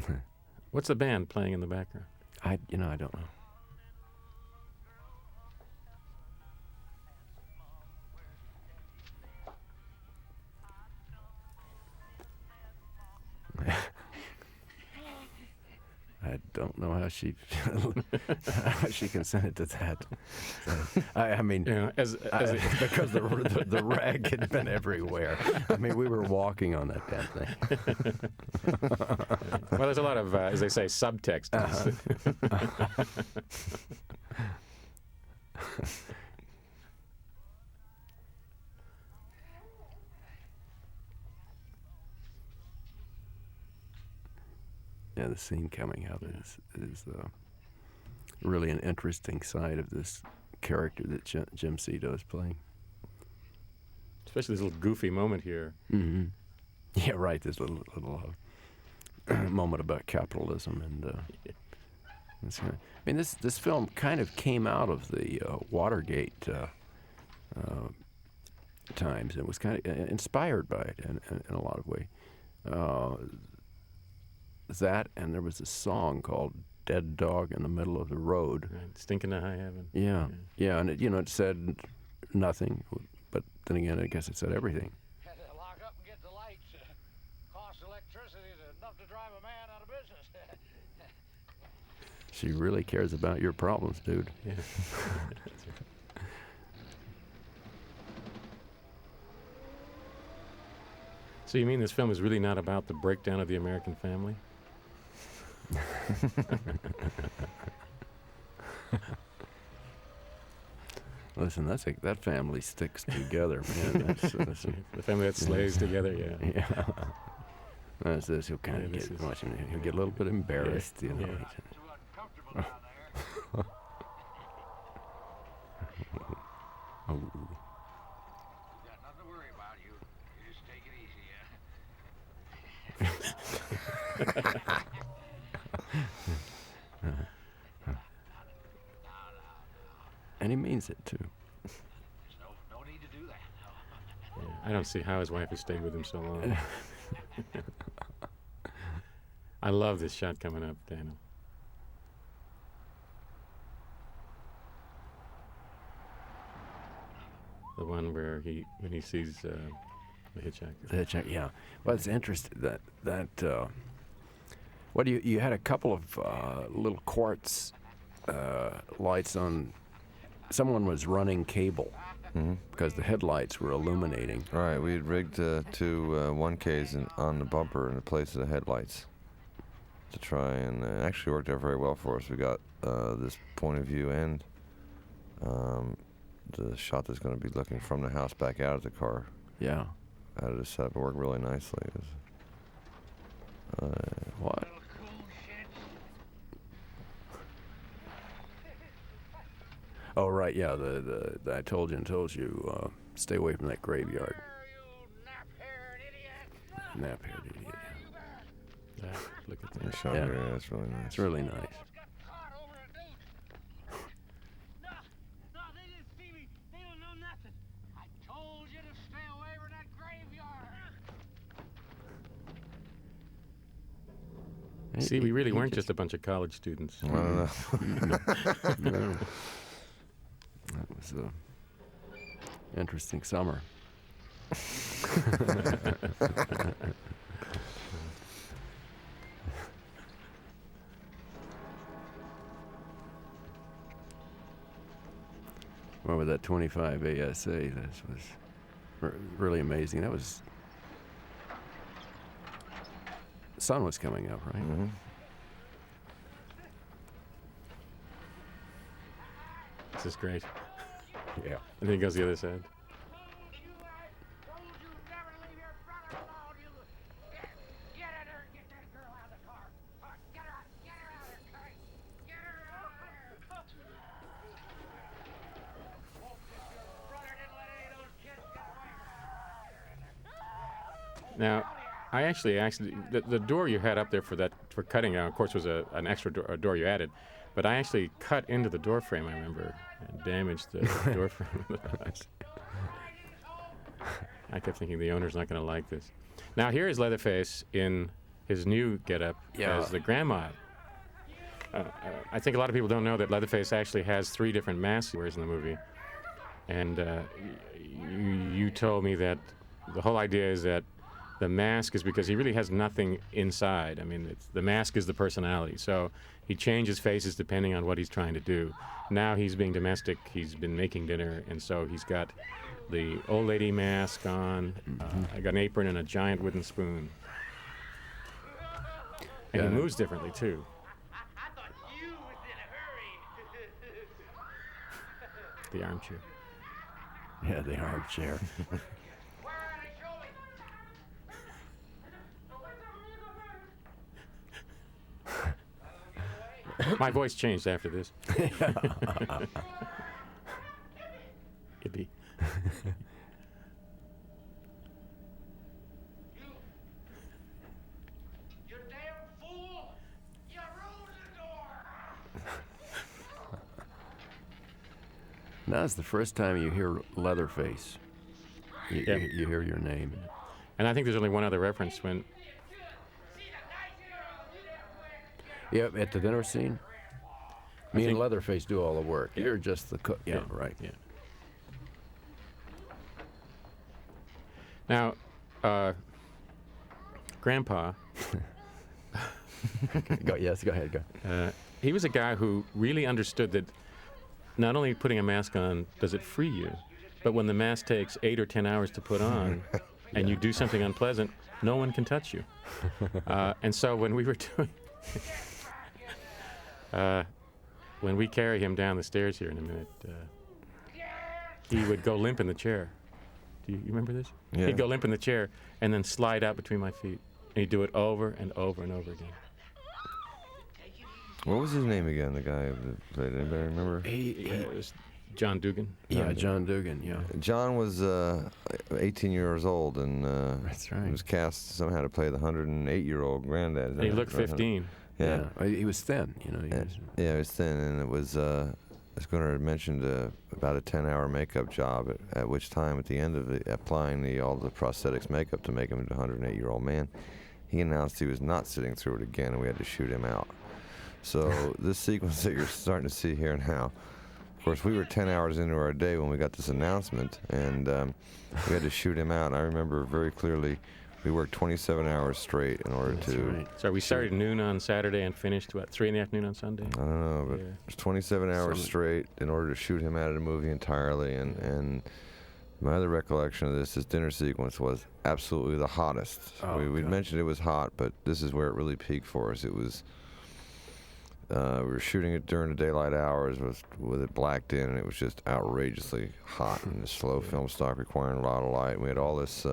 know. What's the band playing in the background? I don't know. I don't know how she consented to that. So, I mean, because the rag had been everywhere. I mean, we were walking on that damn thing. Well, there's a lot of, as they say, subtext. Yeah, the scene coming out is really an interesting side of this character that Jim Cito is playing. Especially this little goofy moment here. Mm-hmm. Yeah, right. This little moment about capitalism and. I mean, this film kind of came out of the Watergate times and was kind of inspired by it in a lot of ways. That, and there was a song called "Dead Dog in the Middle of the Road." Right. Stinking to high heaven. Yeah, and it said nothing, but then again, I guess it said everything. Had to lock up and get the lights. Cost electricity enough to drive a man out of business. She really cares about your problems, dude. Yeah. So you mean this film is really not about the breakdown of the American family? Listen, that family sticks together, man. That's the family that slays together, yeah. Yeah. That's this. He'll kind of he'll get a little bit embarrassed, you know. Too uncomfortable down there. Oh. You got nothing to worry about. You just take it easy, yeah? And he means it too. No need to do that. No. Yeah, I don't see how his wife has stayed with him so long. I love this shot coming up, Daniel. The one where when he sees the hitchhiker. The hitchhiker, yeah. Well, it's interesting that well, you had a couple of little quartz lights on. Someone was running cable because the headlights were illuminating. Right, we had rigged two 1Ks on the bumper in the place of the headlights. to try and actually worked out very well for us. We got this point of view and the shot that's going to be looking from the house back out of the car. Yeah. Out of the setup, it worked really nicely. What? Oh, right, yeah, the I told you, stay away from that graveyard. Nap-haired idiot. Yeah, look at The that. shot Yeah. here, yeah, that's really nice. It's really nice. No, they didn't see me. They don't know nothing. I told you to stay away from that graveyard. See, we really weren't just a bunch of college students. I don't know. No. That was an interesting summer. Well, with that 25 ASA, this was really amazing. That was... The sun was coming up, right? Mm-hmm. This is great. Yeah. And then he goes the other side. You guys told you never to leave your brother alone. You get in there and get that girl out of the car. Get her out of there, Curry. Get her out of there. Your brother didn't let any of those kids get away. Now, I actually the door you had up there for cutting, of course, was an extra door you added, but I actually cut into the door frame, I remember, and damaged the door frame of the house. I kept thinking the owner's not going to like this. Now, here is Leatherface in his new getup as the grandma. I think a lot of people don't know that Leatherface actually has 3 different masks he wears in the movie. And you told me that the whole idea is that the mask is because he really has nothing inside. I mean, the mask is the personality. So he changes faces depending on what he's trying to do. Now he's being domestic. He's been making dinner, and so he's got the old lady mask on. I got an apron and a giant wooden spoon. And he moves differently, too. I thought you was in a hurry. The armchair. Yeah, the armchair. Where are they? Show me. My voice changed after this. Yippee. You damn fool! You ruined the door! Now's the first time you hear Leatherface. You hear your name. And I think there's only one other reference when... Yeah, at the dinner scene. Me and Leatherface do all the work. You're just the cook. Yeah, right. Yeah. Now, Grandpa... Go ahead, go. He was a guy who really understood that not only putting a mask on does it free you, but when the mask takes 8 or 10 hours to put on and you do something unpleasant, no one can touch you. And so when we were doing... when we carry him down the stairs here in a minute, he would go limp in the chair. Do you remember this? Yeah. He'd go limp in the chair and then slide out between my feet. And he'd do it over and over and over again. What was his name again, the guy that played? Anybody remember? It was John Dugan. Yeah, John Dugan, yeah. John was 18 years old, and That's right. he was cast somehow to play the 108-year-old granddad. And he looked 15. Yeah. He was thin, you know. He was thin, and it was, as Gunnar had mentioned, about a 10-hour makeup job, at which time, at the end of applying all the prosthetics makeup to make him into a 108-year-old man, he announced he was not sitting through it again, and we had to shoot him out. So this sequence that you're starting to see here now, of course, we were 10 hours into our day when we got this announcement, and we had to shoot him out. And I remember very clearly we worked 27 hours straight in order to... Right. So we started noon on Saturday and finished, 3 in the afternoon on Sunday? I don't know, but Yeah. it was 27 hours straight in order to shoot him out of the movie entirely, and My other recollection of this dinner sequence was absolutely the hottest. We'd mentioned it was hot, but this is where it really peaked for us. It was, we were shooting it during the daylight hours with it blacked in, and it was just outrageously hot in the slow film stock requiring a lot of light. And we had all this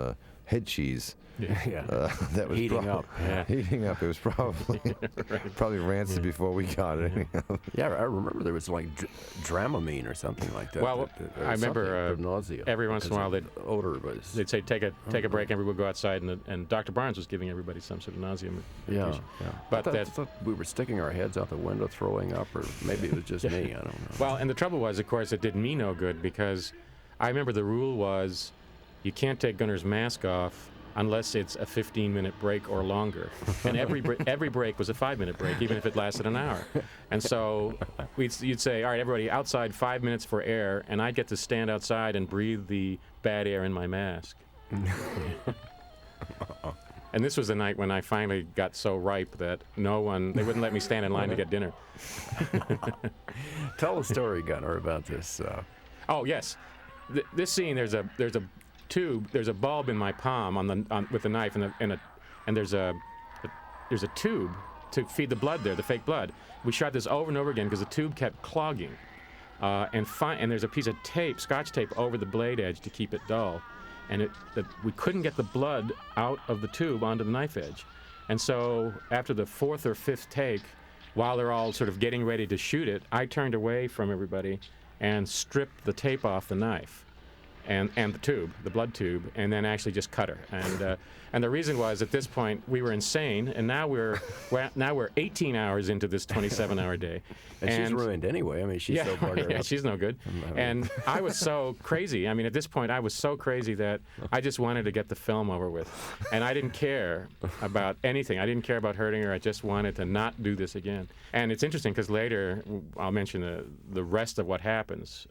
head cheese. That was heating up. Yeah. Heating up. It was probably probably rancid before we got it. Anyhow. Yeah, I remember there was like Dramamine or something like that. Well, I remember nausea. every once in a while the odor was. they'd say take a break, everyone would go outside, and Dr. Barnes was giving everybody some sort of nausea medication. But I thought we were sticking our heads out the window, throwing up, or maybe it was just me. I don't know. Well, and the trouble was, of course, it did me no good because I remember the rule was you can't take Gunnar's mask off unless it's a 15-minute break or longer. And every break was a 5-minute break, even if it lasted an hour. And so you'd say, all right, everybody, outside 5 minutes for air, and I'd get to stand outside and breathe the bad air in my mask. And this was the night when I finally got so ripe that they wouldn't let me stand in line to get dinner. Tell a story, Gunnar, about this. Oh, yes. This scene, there's a tube, there's a bulb in my palm with the knife, and there's a tube to feed the blood there, the fake blood. We shot this over and over again because the tube kept clogging, and there's a piece of tape, Scotch tape, over the blade edge to keep it dull, and we couldn't get the blood out of the tube onto the knife edge, and so after the 4th or 5th take, while they're all sort of getting ready to shoot it, I turned away from everybody and stripped the tape off the knife. And the tube, the blood tube, and then actually just cut her. And the reason was, at this point, we were insane, and now we're 18 hours into this 27-hour day. And she's ruined anyway. I mean, she's so buggered up. She's no good. And I was so crazy. I mean, at this point, I was so crazy that I just wanted to get the film over with. And I didn't care about anything. I didn't care about hurting her. I just wanted to not do this again. And it's interesting, because later, I'll mention the rest of what happens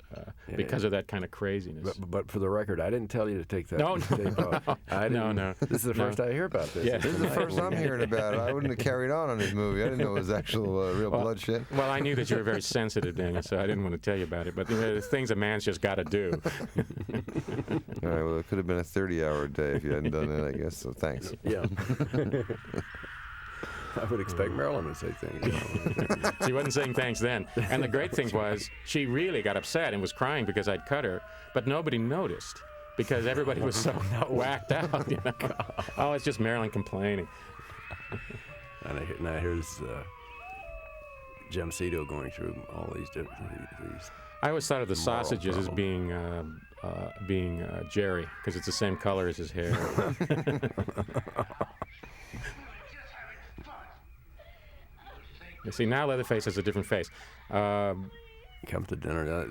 because of that kind of craziness. But for the record, I didn't tell you to take that tape off. No. This is the first I hear about this. Yeah. This is the first I'm hearing about it. I wouldn't have carried on this movie. I didn't know it was actual real blood shit. Well, I knew that you were very sensitive, Daniel, so I didn't want to tell you about it. But there's things a man's just got to do. All right, well, it could have been a 30-hour day if you hadn't done that, I guess, so thanks. Yeah. I would expect Marilyn to say things. She wasn't saying thanks then. And the great thing was, she really got upset and was crying because I'd cut her, but nobody noticed because everybody was so whacked out. You know? Oh, it's just Marilyn complaining. And now here's Jim Cito going through all these different these. I always thought of the sausages as being Jerry, because it's the same color as his hair. You see, now Leatherface has a different face. Come to dinner.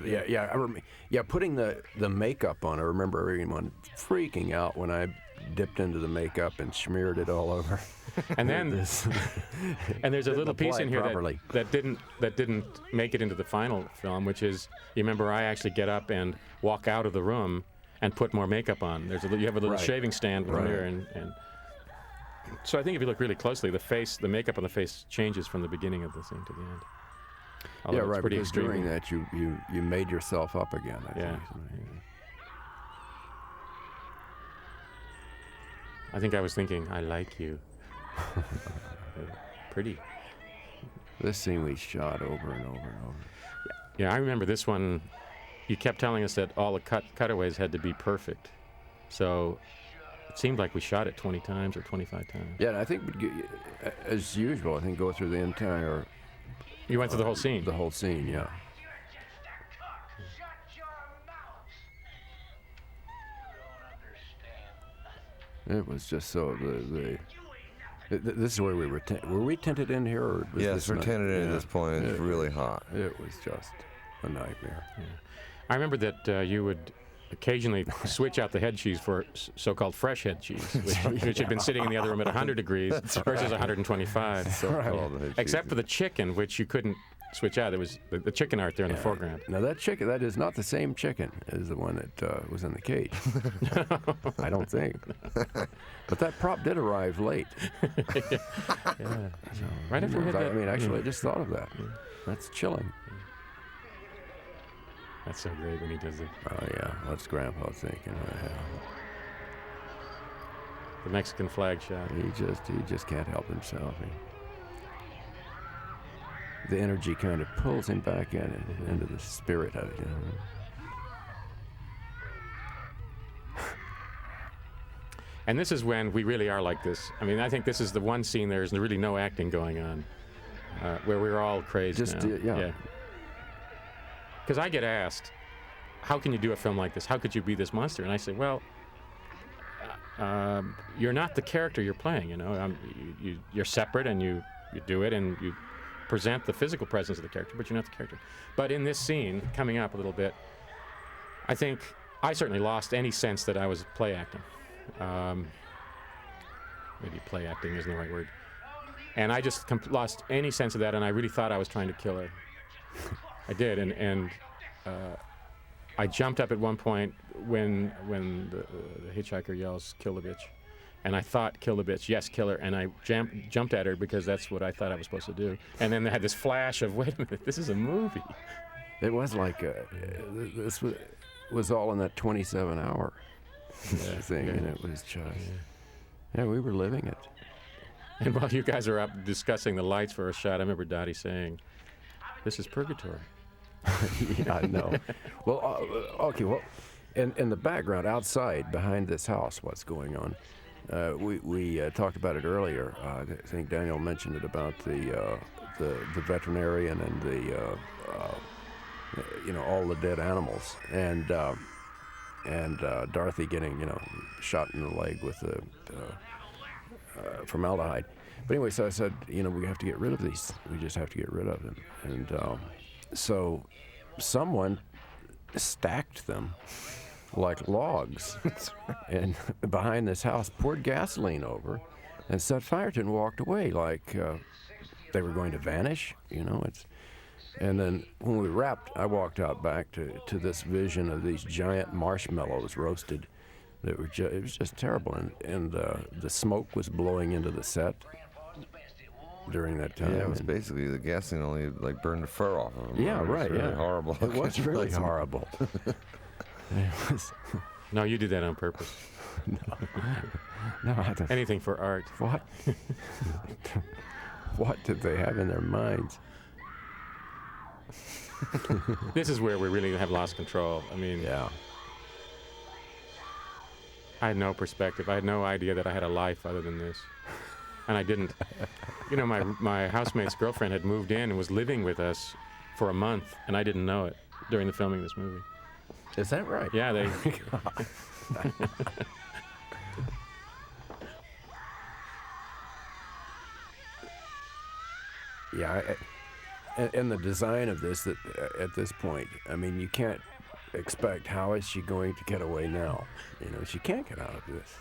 Putting the makeup on. I remember everyone freaking out when I dipped into the makeup and smeared it all over. And then, and there's a little piece in here that didn't make it into the final film, which is, you remember, I actually get up and walk out of the room and put more makeup on. You have a little shaving stand with a mirror, and so I think if you look really closely, the makeup on the face changes from the beginning of the scene to the end. Although it's pretty because extreme. during that you made yourself up again, I think. I think I was thinking, I like you. Pretty. This scene we shot over and over and over. Yeah, I remember this one. You kept telling us that all the cutaways had to be perfect. So it seemed like we shot it 20 times or 25 times. Yeah, and I think, as usual, go through the entire... You went through the whole scene? The whole scene, yeah. It was just so this is where we were. Were we tented in here? Or was yes, we're tented in at this point. It's really hot. It was just a nightmare. Yeah. I remember that you would occasionally switch out the head cheese for so-called fresh head cheese, which had been sitting in the other room at 100 degrees versus 125. Except for the chicken, which you couldn't switch out. There was the chicken art there in the foreground. Now that is not the same chicken as the one that was in the cage. I don't think. But that prop did arrive late. Yeah. So, right after we had that. I mean, actually, I just thought of that. That's chilling. That's so great when he does it. Oh yeah, what's Grandpa thinking right now? The Mexican flag shot. He just can't help himself. The energy kind of pulls him back into the spirit of it. You know? And this is when we really are like this. I mean, I think this is the one scene there's really no acting going on, where we're all crazy Just now. yeah. Because I get asked, how can you do a film like this? How could you be this monster? And I say, well, you're not the character you're playing. You know, you're separate, and you do it, and you present the physical presence of the character, but you're not the character. But in this scene, coming up a little bit, I think I certainly lost any sense that I was play acting. Maybe play acting isn't the right word. And I just lost any sense of that, and I really thought I was trying to kill her. I did, and I jumped up at one point when the hitchhiker yells, "Kill the bitch." And I thought, kill the bitch, yes, kill her. And I jumped at her because that's what I thought I was supposed to do. And then they had this flash of, wait a minute, this is a movie. It was like this was all in that 27-hour thing, and it was just we were living it. And while you guys are up discussing the lights for a shot, I remember Dottie saying, "This is purgatory." Yeah, I know. Well, okay. Well, in the background, outside, behind this house, what's going on? We talked about it earlier. I think Daniel mentioned it about the veterinarian and the all the dead animals, and Dorothy getting shot in the leg with the formaldehyde. But anyway, so I said, we have to get rid of these. We just have to get rid of them. And so someone stacked them like logs and behind this house, poured gasoline over, and set fire to it and walked away like they were going to vanish. And then when we wrapped, I walked out back to this vision of these giant marshmallows roasted. It was just terrible, and the smoke was blowing into the set during that time. Yeah, it was basically the gasoline only like burned the fur off of them. Yeah, right. It was really yeah, horrible. It was really horrible. It was, No, you did that on purpose. no, Anything for art. What? What did they have in their minds? This is where we really have lost control. I mean, Yeah. I had no perspective. I had no idea that I had a life other than this. And I didn't. My housemate's girlfriend had moved in and was living with us for a month, and I didn't know it during the filming of this movie. Is that right? Yeah, they... Yeah, and the design of this, that at this point, I mean, you can't expect how is she going to get away now. She can't get out of this.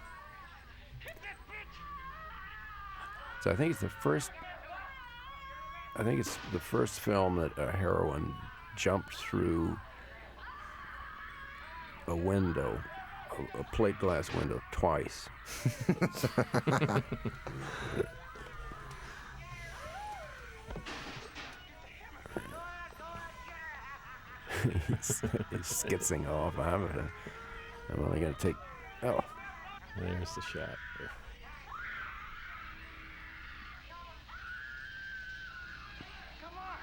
So I think it's the first film that a heroine jumped through a window, a plate glass window, twice. He's skitzing off. I'm only going to take... Oh. There's the shot. Come on!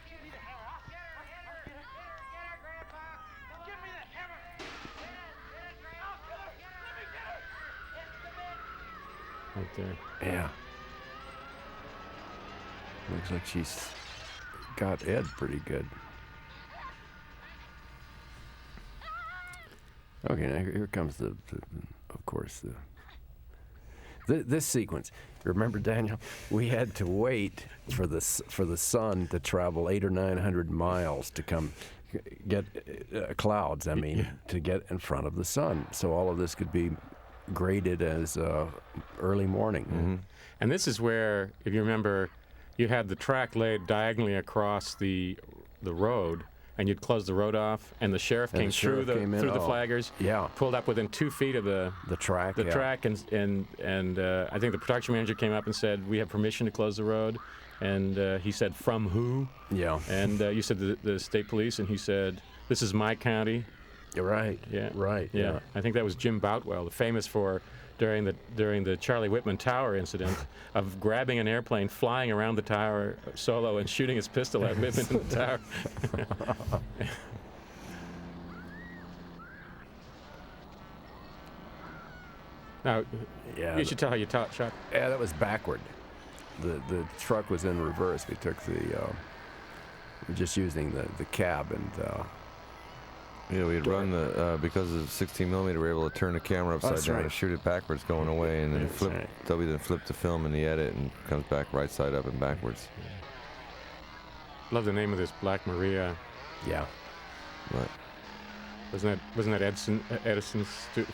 Give me the hammer. Get her, Grandpa. Give me the hammer. Get it, Grandpa. Let me get her. It's the bitch. Right there. Yeah. Looks like she's got Ed pretty good. Okay, now here comes of course, this sequence. Remember, Daniel, we had to wait for the sun to travel 800 or 900 miles to come get clouds. I mean, to get in front of the sun, so all of this could be graded as early morning. Mm-hmm. And this is where, if you remember, you had the track laid diagonally across the road, and you'd close the road off, and the sheriff came through the flaggers, pulled up within 2 feet of the track, and I think the production manager came up and said, "We have permission to close the road," And he said, "From who?" Yeah. And you said the state police, and he said, "This is my county." You're right. Yeah. Right. Yeah. I think that was Jim Boutwell, famous for during the Charlie Whitman Tower incident of grabbing an airplane, flying around the tower solo, and shooting his pistol at Whitman in the tower. Now, Yeah. you should tell how you shot. Yeah, that was backward. The truck was in reverse. We took we're just using the cab, and Yeah, we'd run because of 16 millimeter, we were able to turn the camera upside That's down right. and shoot it backwards going away, and then That's flip. right. Toby then flipped the film in the edit and comes back right side up and backwards. Love the name of this, Black Maria. yeah. Right. Wasn't that Edison's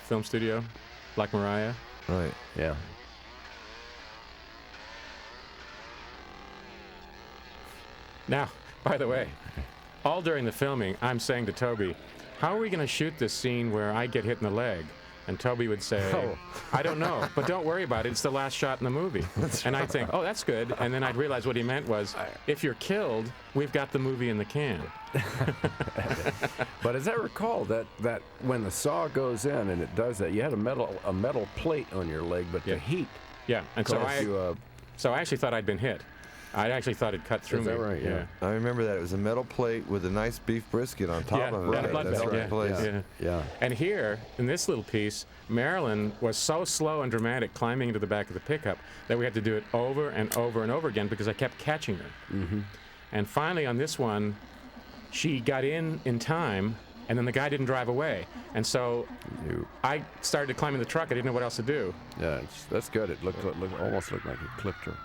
film studio? Black Maria. Right. Yeah. Now, by the way, all during the filming, I'm saying to Toby, "How are we going to shoot this scene where I get hit in the leg?" And Toby would say, Oh. "I don't know, but don't worry about it. It's the last shot in the movie." And I'd think, "Oh, that's good." And then I'd realize what he meant was, if you're killed, we've got the movie in the can. But as I recall, that when the saw goes in and it does that, you had a metal plate on your leg, but Yeah. the heat Yeah, and so caused you I actually thought I'd been hit. I actually thought it cut through Is me. that right? Yeah. I remember that. It was a metal plate with a nice beef brisket on top Yeah, of it. and a blood That's vessel, right yeah, place. yeah. Yeah. And here, in this little piece, Marilyn was so slow and dramatic climbing into the back of the pickup that we had to do it over and over and over again because I kept catching her. Mm-hmm. And finally, on this one, she got in time, and then the guy didn't drive away. And so I started to climb in the truck. I didn't know what else to do. Yeah, that's good. It almost looked like it clipped her.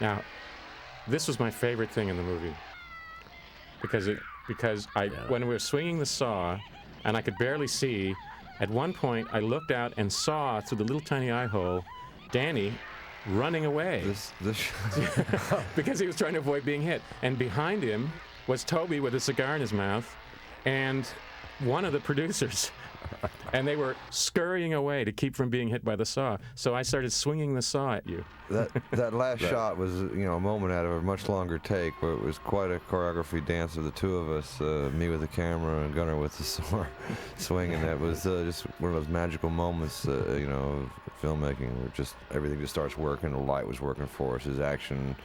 Now, this was my favorite thing in the movie because when we were swinging the saw and I could barely see, at one point I looked out and saw through the little tiny eye hole Danny running away because he was trying to avoid being hit. And behind him was Toby with a cigar in his mouth and one of the producers. And they were scurrying away to keep from being hit by the saw. So I started swinging the saw at you. That last shot was, a moment out of a much longer take, but it was quite a choreography dance of the two of us, me with the camera and Gunnar with the saw swinging. That was just one of those magical moments, of filmmaking, where just everything just starts working. The light was working for us. His action,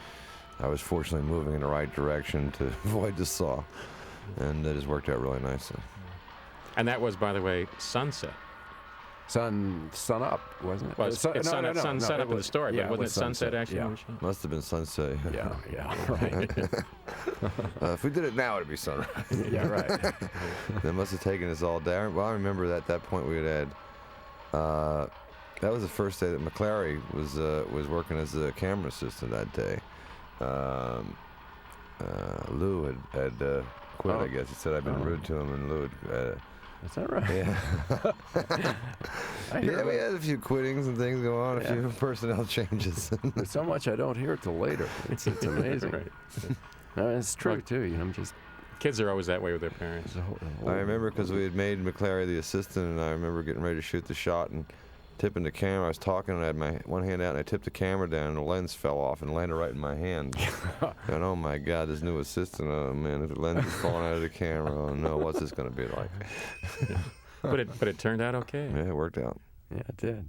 I was fortunately moving in the right direction to avoid the saw, and it just worked out really nicely. And that was, by the way, sunset. Sun up, wasn't it? Well, it's sunset up in the story, yeah, but wasn't it sunset actually? Yeah. when we shot? Must have been sunset. Yeah, right. If we did it now, it'd be sunrise. Yeah, right. They must have taken us all down. Well, I remember that at that point we had that was the first day that McClary was working as a camera assistant that day. Lou had quit, I guess. He said I'd been rude to him, and Lou had... Is that right? Yeah. Yeah, we had a few quittings and things go on, a few personnel changes. There's so much I don't hear till later. It's amazing. Right. No, it's true, too. I'm just... Kids are always that way with their parents. I remember because we had made McClary the assistant, and I remember getting ready to shoot the shot and tipping the camera. I was talking, and I had my one hand out, and I tipped the camera down, and the lens fell off and landed right in my hand. And oh my God, this new assistant, oh man, the lens is falling out of the camera. Oh no, what's this going to be like? But it turned out okay. Yeah, it worked out. Yeah, it did.